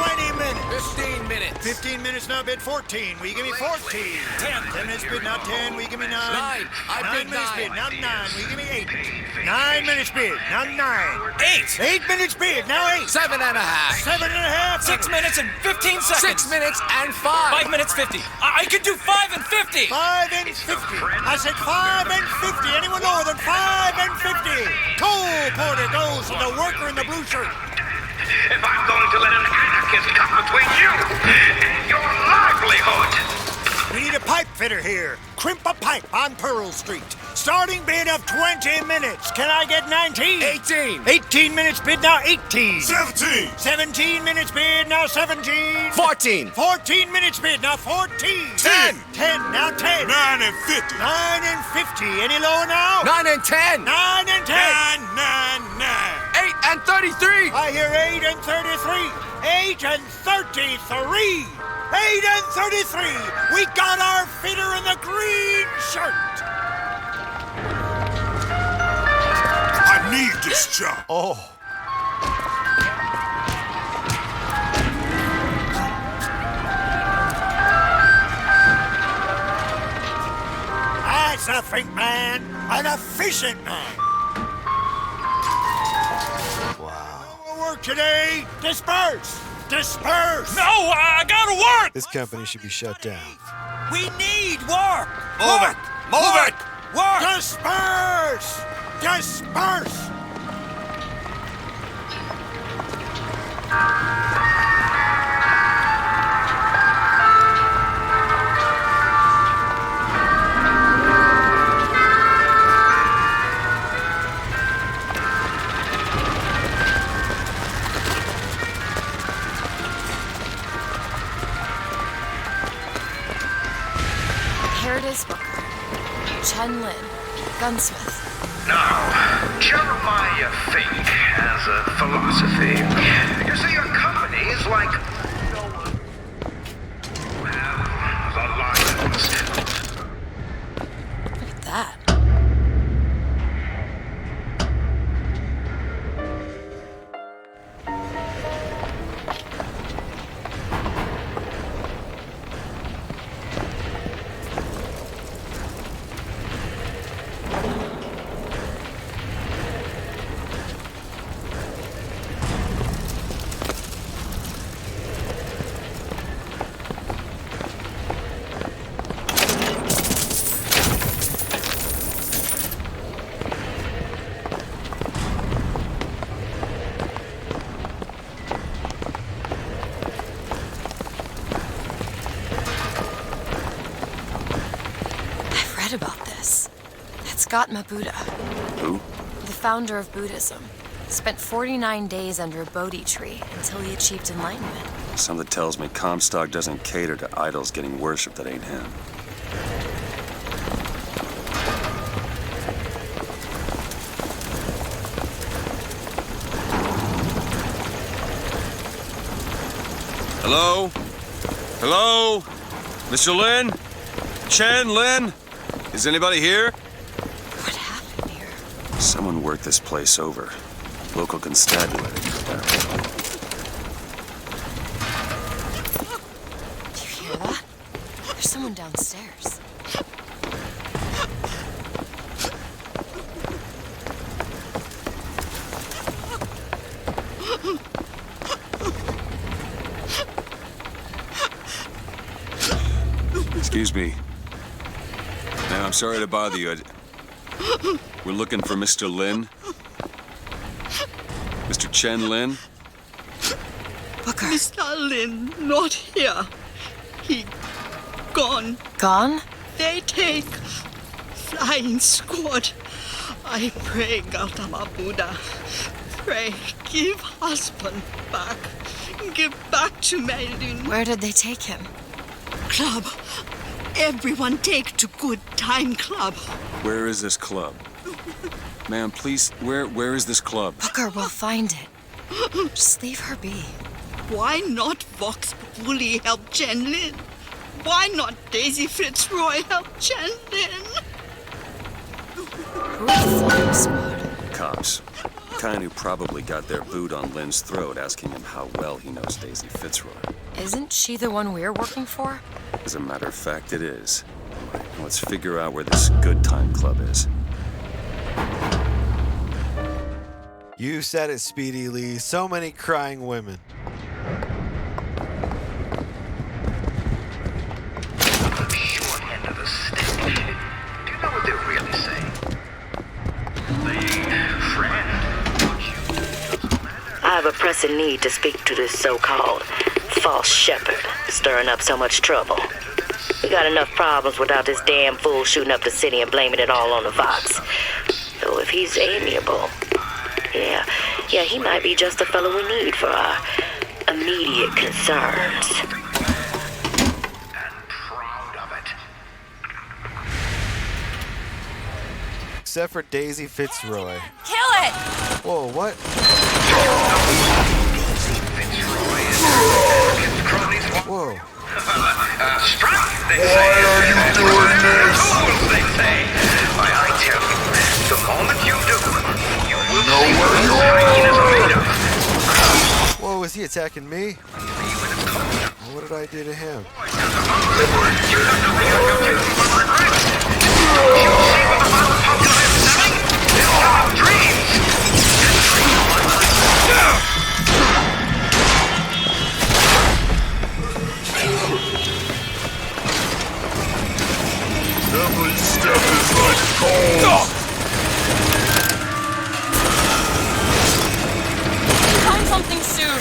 20 minutes. 15 minutes. 15 minutes, now bid 14. Will you give me 14? 10 minutes bid, now 10. Will you give me 9? 9. I bid minutes 9. bid, now 9. Will you give me 8? 9 minutes bid, now 9. 8. 8 minutes bid, now 8. 7 and a half. 7 and a half. 6 minutes and 15 seconds. 6 minutes and 5. 5 minutes 50. I could do 5 and 50. 5 and 50. I said 5 and 50. Anyone lower than 5 and 50? Coal porter goes boss and the worker in the blue shirt. If I'm going to let an anarchist come between you and your livelihood. We need a pipe fitter here. Crimp a pipe on Pearl Street. Starting bid of 20 minutes. Can I get 19? 18. 18 minutes bid, now 18. 17. 17 minutes bid, now 17. 14. 14 minutes bid, now 14. 10. 10, now 10. 9 and 50. 9 and 50. Any lower now? 9 and 10. 9 and 10. 9, 9, 9. 8 and 33. I hear 8 and 33. 8 and 33. 8 and 33. We got our fitter in the green shirt. I need this job. Oh. That's a think man. An efficient man. Wow. No more work today. Disperse. Disperse. No, I gotta work! This company should be shut down. We need work. Move it. Move it. Work. Disperse. Disperse. Here it is, Booker. Chen Lin, gunsmith. Now, Jeremiah Fink has a philosophy. You see, your company is like... well, the lions. Look at that. About this. That's Gautama Buddha. Who? The founder of Buddhism. Spent 49 days under a Bodhi tree until he achieved enlightenment. Something tells me Comstock doesn't cater to idols getting worship that ain't him. Hello? Hello? Mr. Lin? Chen Lin? Is anybody here? What happened here? Someone worked this place over. Local constabulary got down. Do you hear that? There's someone downstairs. Excuse me. Ma'am, I'm sorry to bother you. We're looking for Mr. Lin. Mr. Chen Lin. Booker. Mr. Lin, not here. He gone. Gone? They take flying squad. I pray, Gautama Buddha. Pray, give husband back. Give back to Marilyn. Where did they take him? Club. Everyone take to Good Time Club. Where is this club? Ma'am, please, where is this club? Booker, we'll find it. Just leave her be. Why not Vox Populi help Chen Lin? Why not Daisy Fitzroy help Chen Lin? Who's the flying squad? Cops. Kind who probably got their boot on Lin's throat asking him how well he knows Daisy Fitzroy. Isn't she the one we're working for? As a matter of fact, it is. Right, let's figure out where this Good Time Club is. You said it, Speedy Lee. So many crying women. Short end of the stick. Do you know what they're really saying? Friend, would you I have a pressing need to speak to this so-called false shepherd, stirring up so much trouble. We got enough problems without this damn fool shooting up the city and blaming it all on the Fox. Though if he's amiable, yeah, he might be just the fellow we need for our immediate concerns. Except for Daisy Fitzroy. Kill it! Whoa, what? Whoa. Strike, they say. Why are you doing this? Fools, they say. Why, I tell you, the moment you do, you will see what this hyena is made of. Whoa, is he attacking me? What did I do to him? Every step is like gold. Find something soon.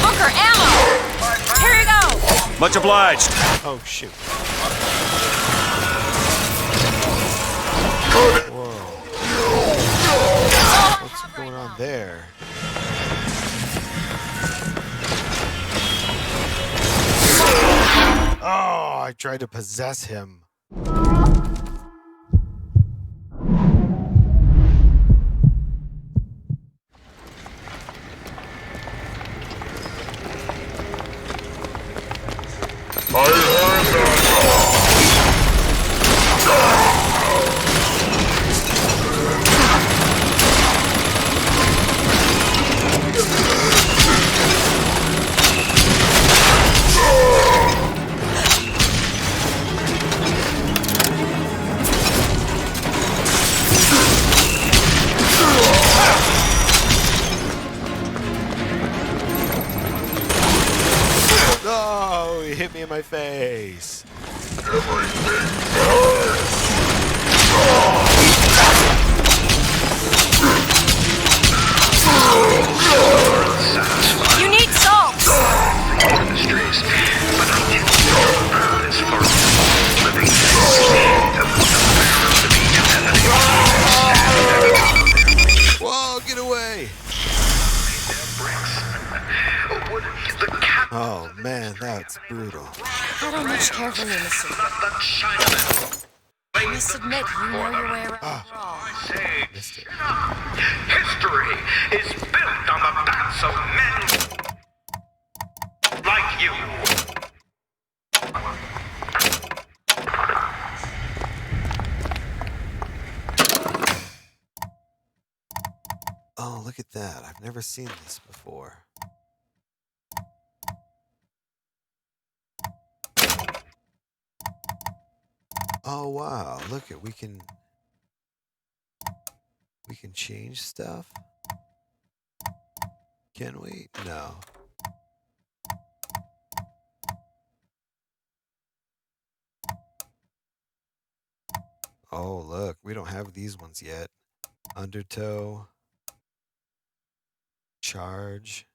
Booker, ammo! Here you go! Much obliged. Oh, shoot. Whoa. What's going on there? Oh, I tried to possess him. Oh, he hit me in my face. You need salt! Industries, but I didn't know this for living Whoa, get away! Oh man, that's brutal. I don't much care for you, Mr. Rick. I must admit, you know your way around the wall. Missed it. History is built on the backs of men like you. Oh, look at that. I've never seen this before. Oh wow, look at we can change stuff. Can we? No. Oh look, we don't have these ones yet. Undertow. Charge.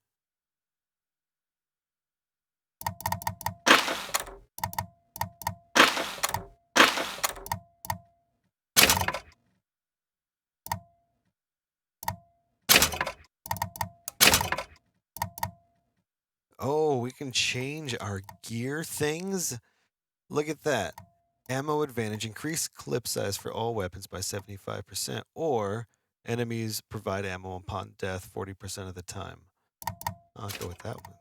Oh, we can change our gear things? Look at that. Ammo advantage. Increase clip size for all weapons by 75%. Or enemies provide ammo upon death 40% of the time. I'll go with that one.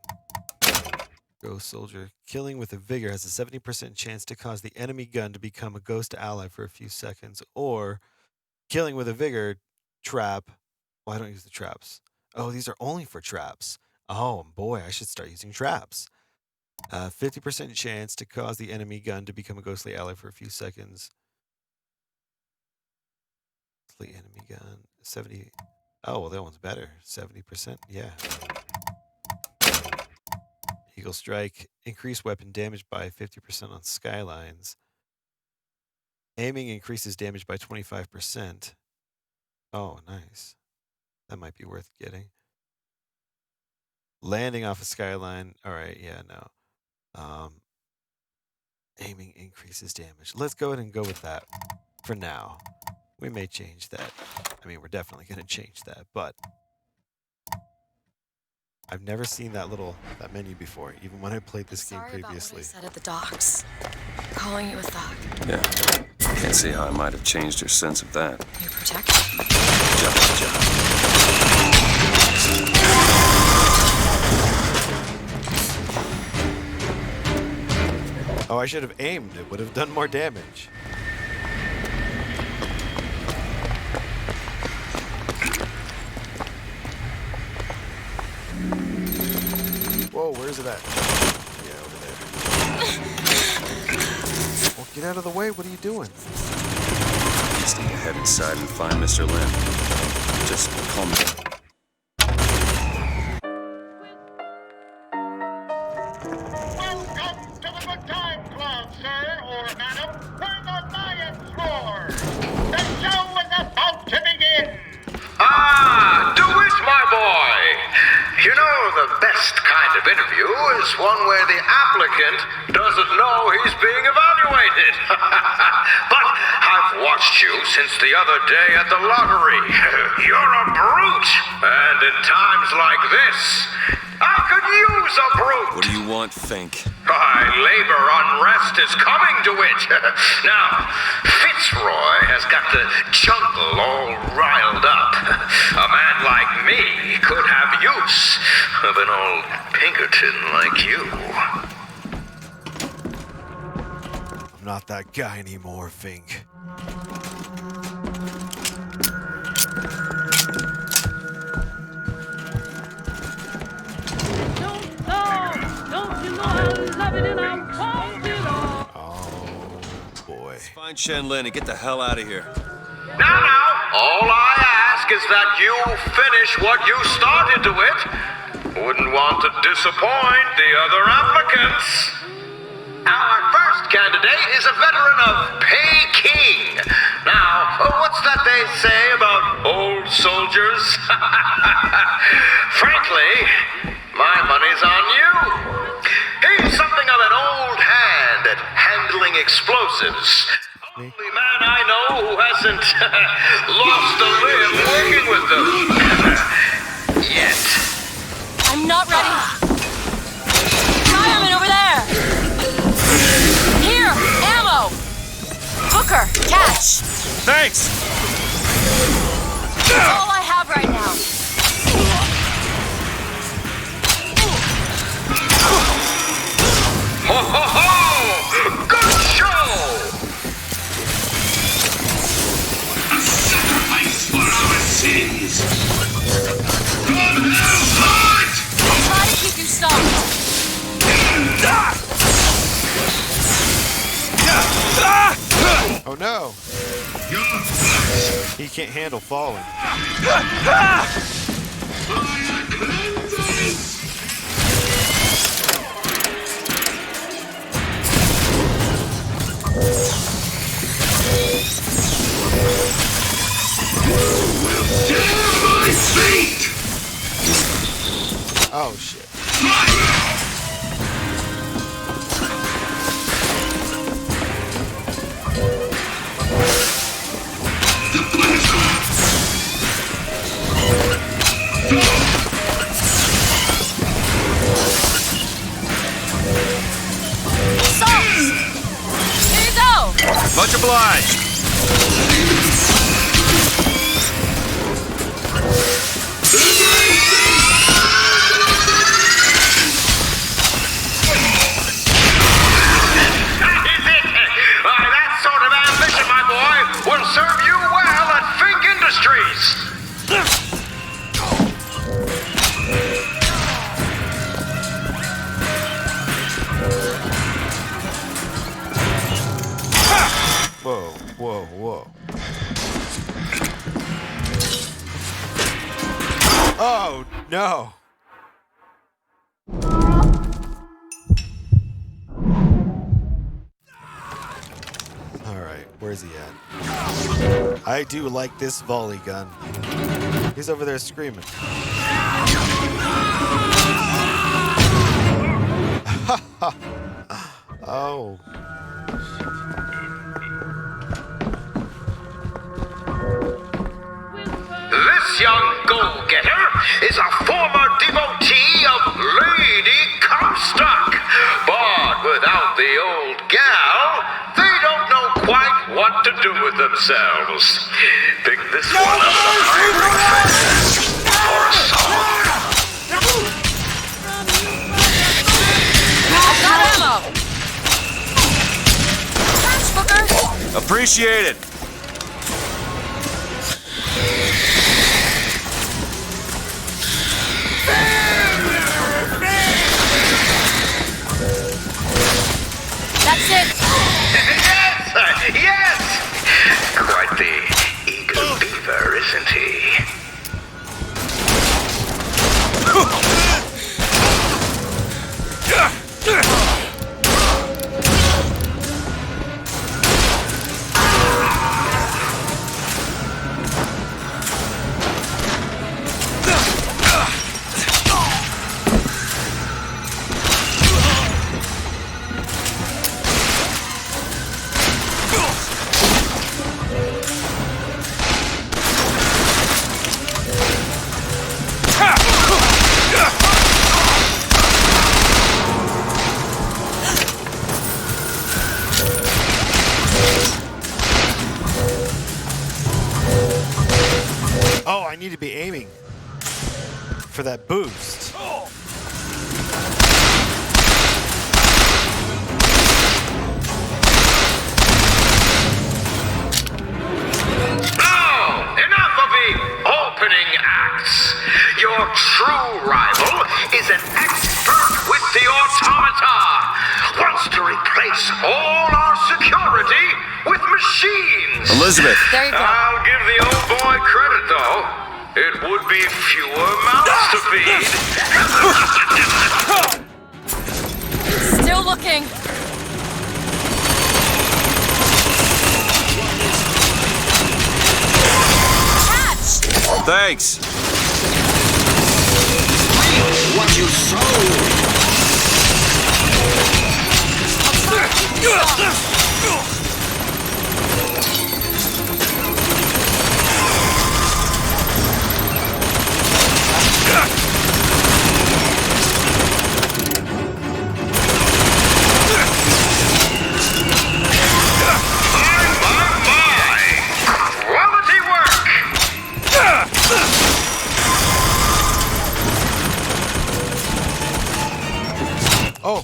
Ghost Soldier. Killing with a vigor has a 70% chance to cause the enemy gun to become a ghost ally for a few seconds. Or killing with a vigor trap. Well, I don't use the traps. Oh, these are only for traps. Oh boy, I should start using traps. 50% chance to cause the enemy gun to become a ghostly ally for a few seconds. The enemy gun. 70. Oh, well, that one's better. 70%. Yeah. Eagle Strike. Increase weapon damage by 50% on skylines. Aiming increases damage by 25%. Oh, nice. That might be worth getting. Landing off a skyline. All right, yeah, no. Aiming increases damage. Let's go ahead and go with that for now. We may change that. I mean, we're definitely going to change that, but I've never seen that menu before, even when I played this game previously. Sorry about what I said at the docks. Calling you a thug. Yeah. Can't see how I might have changed your sense of that. You're protected. Job's a job. Oh, I should have aimed. It would have done more damage. Whoa, where is it at? Yeah, over there. Well, get out of the way. What are you doing? Just need to head inside and find Mr. Lin. Just call me. Interview is one where the applicant doesn't know he's being evaluated. But I've watched you since the other day at the lottery. You're a brute. And in times like this, I could use a brute. What do you want, Fink? Labor unrest is coming to it. Now, Fitzroy has got the jungle all riled up. A man like me could have use of an old Pinkerton like you. I'm not that guy anymore, Fink. Let's find Shen Lin and get the hell out of here. Now, all I ask is that you finish what you started to it. Wouldn't want to disappoint the other applicants. Our first candidate is a veteran of Peking. Now, what's that they say about old soldiers? Frankly, my money's on you. He's something of an old hand at handling explosives. Only man I know who hasn't lost a limb working with them. Yet. I'm not ready. Fireman over there! Here, ammo! Hooker, catch! Thanks! That's all I have right now. Ho ho ho! Good show! A sacrifice for our sins! I'll try to keep you stopped. Oh no! He can't handle falling. Oh shit. Here you go! Much obliged! That sort of ambition, my boy, will serve you well at Fink Industries. Whoa, whoa, whoa. Oh, no. Where is he at? I do like this volley gun. He's over there screaming. Oh. This young go-getter is a former devotee of Lady Comstock. But without the old gal, they don't know quite what to do with themselves. Pick this one up the highway for a song. Appreciate it. That's it. Yes! Quite the eager beaver, isn't he? Oh, I need to be aiming for that boost. Now, enough of the opening acts. Your true rival is an expert with the automata. Wants to replace all our security with machines. Elizabeth. There you go. I'll give the old boy credit, though. It would be fewer mouths to feed. Still looking. Catch! Thanks. What you sow. Quality work! Oh.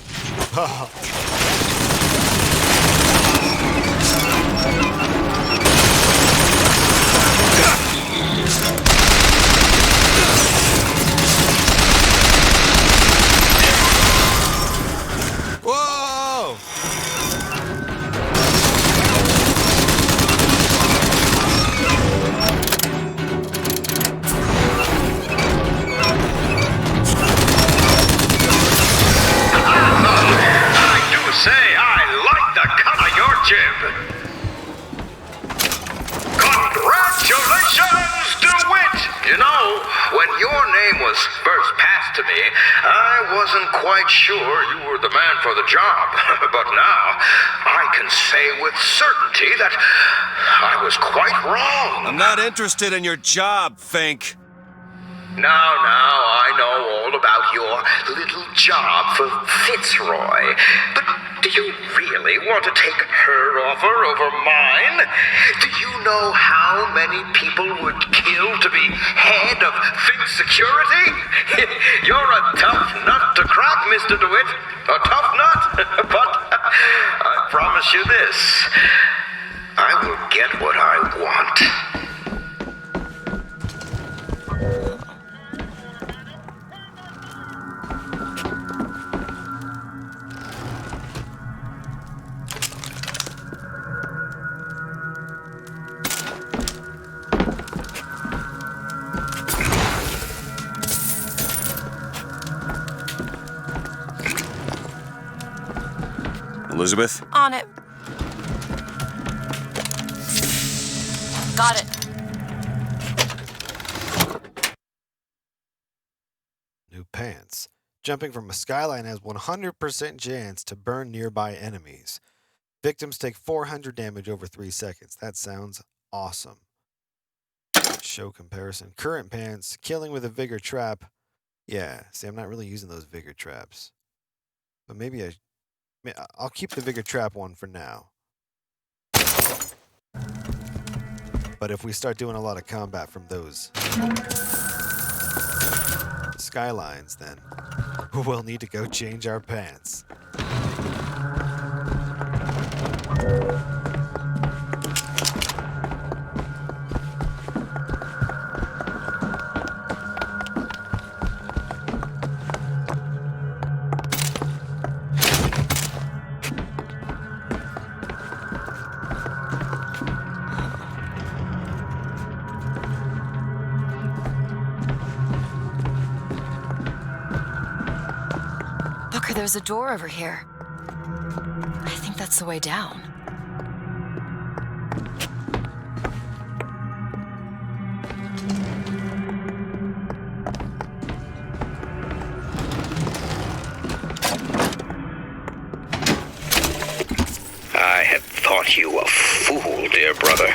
Whoa! I do say I like the cut of your jib. Congratulations, DeWitt! You know, when your name was first passed to me, I wasn't quite sure you were the man for the job. But now, I can say with certainty that I was quite wrong. I'm not interested in your job, Fink. Now, I know all about your little job for Fitzroy. But do you really want to take her offer over mine? Do you know how many people would kill to be head of Fink Security? You're a tough nut to crack, Mr. DeWitt. A tough nut. But I promise you this. I will get what I want. Elizabeth? On it. Jumping from a skyline has 100% chance to burn nearby enemies. Victims take 400 damage over 3 seconds. That sounds awesome. Show comparison. Current pants. Killing with a vigor trap. Yeah, see, I'm not really using those vigor traps. But maybe I'll keep the vigor trap one for now. But if we start doing a lot of combat from those skylines, then we'll need to go change our pants. There's a door over here. I think that's the way down. I had thought you a fool, dear brother,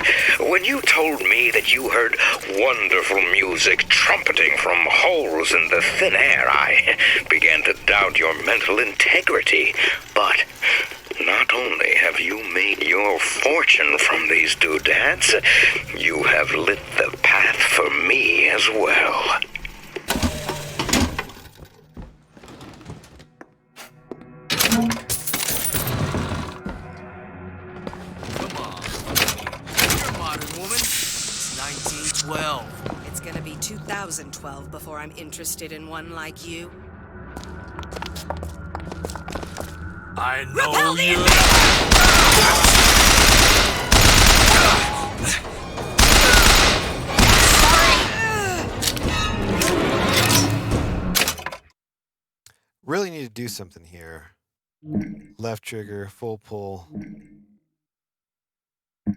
when you told me that you heard wonderful music trumpeting from holes in the thin air. I began to doubt your mental integrity. But not only have you made your fortune from these doodads, you have lit the path for me as well. It's gonna be 2012 before I'm interested in one like you. I know you. Really need to do something here. Left trigger, full pull.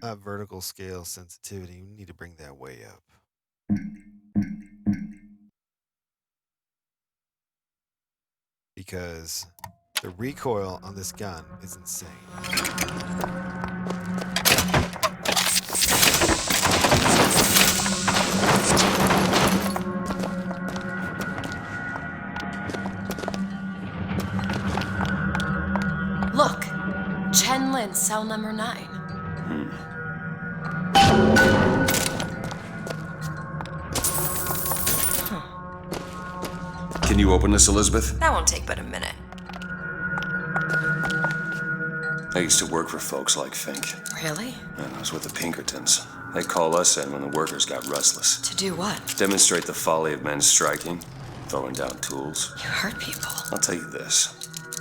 Vertical scale sensitivity. We need to bring that way up. Because the recoil on this gun is insane. Look, Chen Lin, cell number 9. Can you open this, Elizabeth? That won't take but a minute. I used to work for folks like Fink. Really? And I was with the Pinkertons. They call us in when the workers got restless. To do what? Demonstrate the folly of men striking, throwing down tools. You hurt people. I'll tell you this.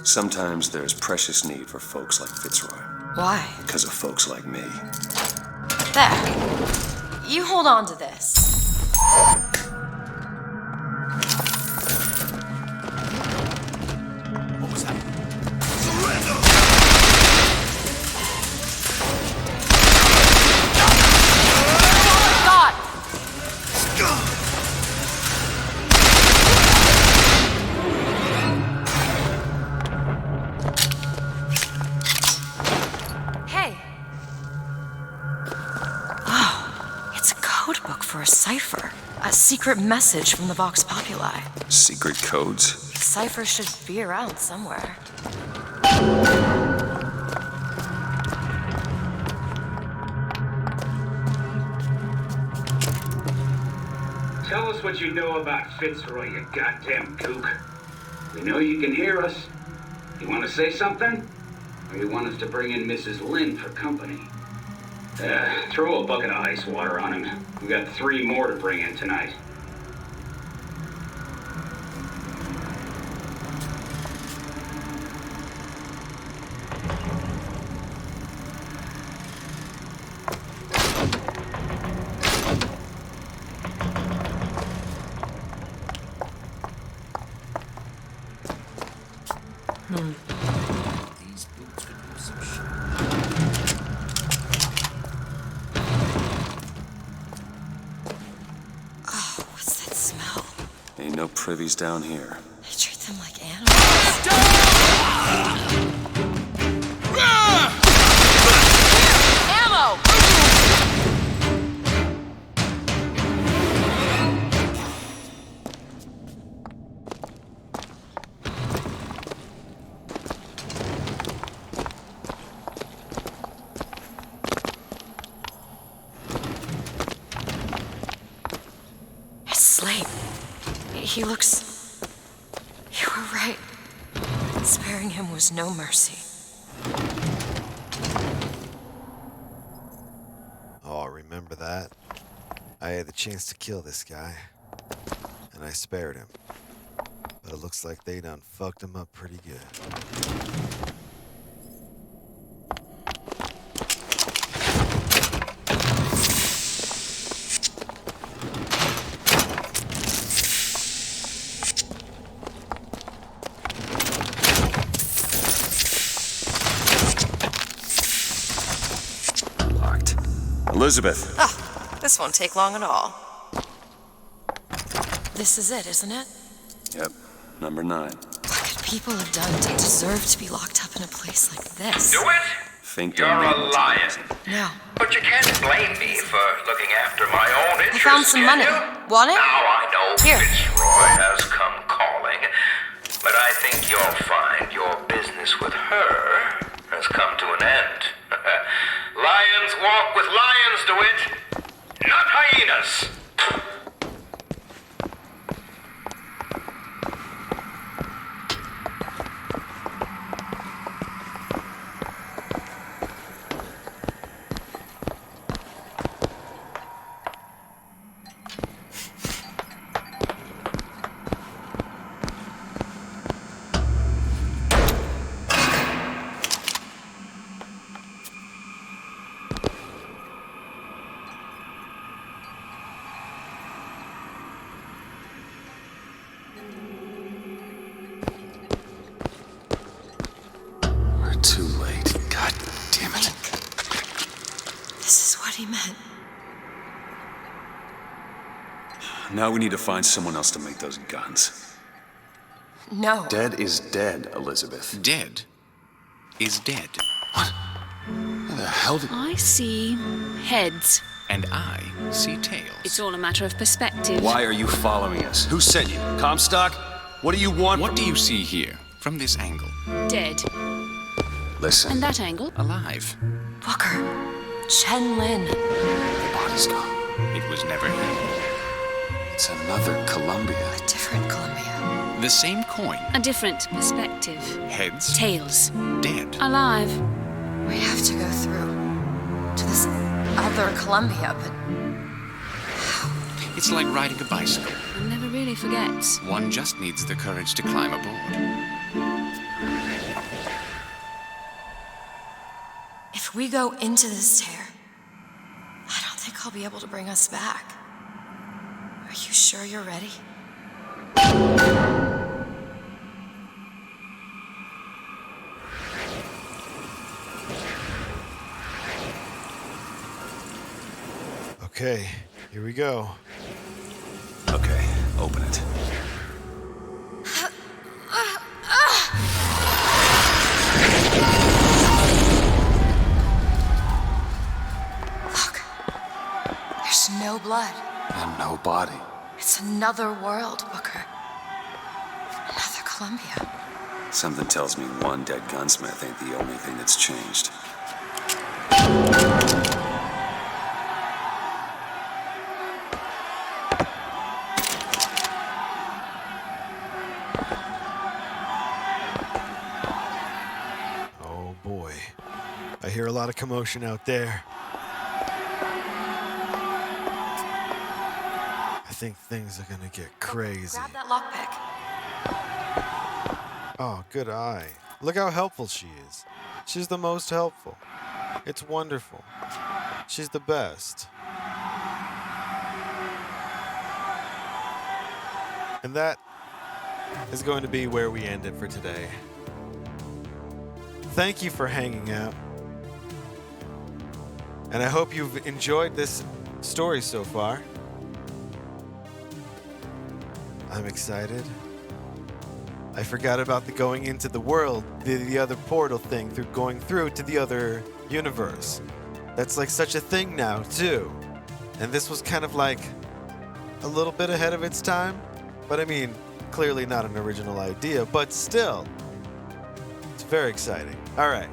Sometimes there's precious need for folks like Fitzroy. Why? Because of folks like me. There. You hold on to this. What was that? Cipher. A secret message from the Vox Populi. Secret codes? Cipher should be around somewhere. Tell us what you know about Fitzroy, you goddamn kook. We know you can hear us. You want to say something? Or you want us to bring in Mrs. Lynn for company? Throw a bucket of ice water on him. We got 3 more to bring in tonight. These boots could use some shit. Oh, what's that smell? Ain't no privies down here. They treat them like animals. He looks... You were right. Sparing him was no mercy. Oh, remember that? I had the chance to kill this guy, and I spared him. But it looks like they done fucked him up pretty good. Locked. Elizabeth. Ah, this won't take long at all. This is it, isn't it? Yep. Number 9. What could people have done to deserve to be locked up in a place like this? Do it? Think You're a lion. No. But you can't blame me for looking after my own I interests, found some can money. you? Want it? Now I know Here. Fitzroy has come calling, but I think you'll find your business with her has come to an end. Lions walk with lions, DeWitt, not hyenas. We're too late. God damn it. This is what he meant. Now we need to find someone else to make those guns. No. Dead is dead, Elizabeth. Dead is dead. Where the hell did... I see heads. And I see tails. It's all a matter of perspective. Why are you following us? Who sent you? Comstock? What do you want? What do you see here, from this angle? Dead. Listen. And that angle? Alive. Booker. Chen Lin. The body's gone. It was never here. It's another Columbia. A different Columbia. The same coin. A different perspective. Heads. Tails. Dead. Alive. We have to go through to this other Columbia, but It's like riding a bicycle. One never really forgets. One just needs the courage to climb aboard. if we go into this tear, I don't think I'll be able to bring us back. Are you sure you're ready? Okay, here we go. Okay, open it. Look, there's no blood. And no body. It's another world, Booker. Another Columbia. Something tells me one dead gunsmith ain't the only thing that's changed. Oh boy. I hear a lot of commotion out there. I think things are gonna get crazy. Grab that lockpick. Oh, good eye. Look how helpful she is. She's the most helpful. It's wonderful. She's the best. And that is going to be where we end it for today. Thank you for hanging out. And I hope you've enjoyed this story so far. I'm excited. I forgot about the going into the world, the other portal thing, through going through to the other universe. That's like such a thing now, too. And this was kind of like a little bit ahead of its time. But I mean, clearly not an original idea, but still. It's very exciting. All right,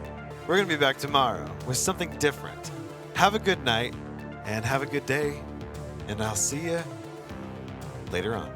we're going to be back tomorrow with something different. Have a good night and have a good day. And I'll see you later on.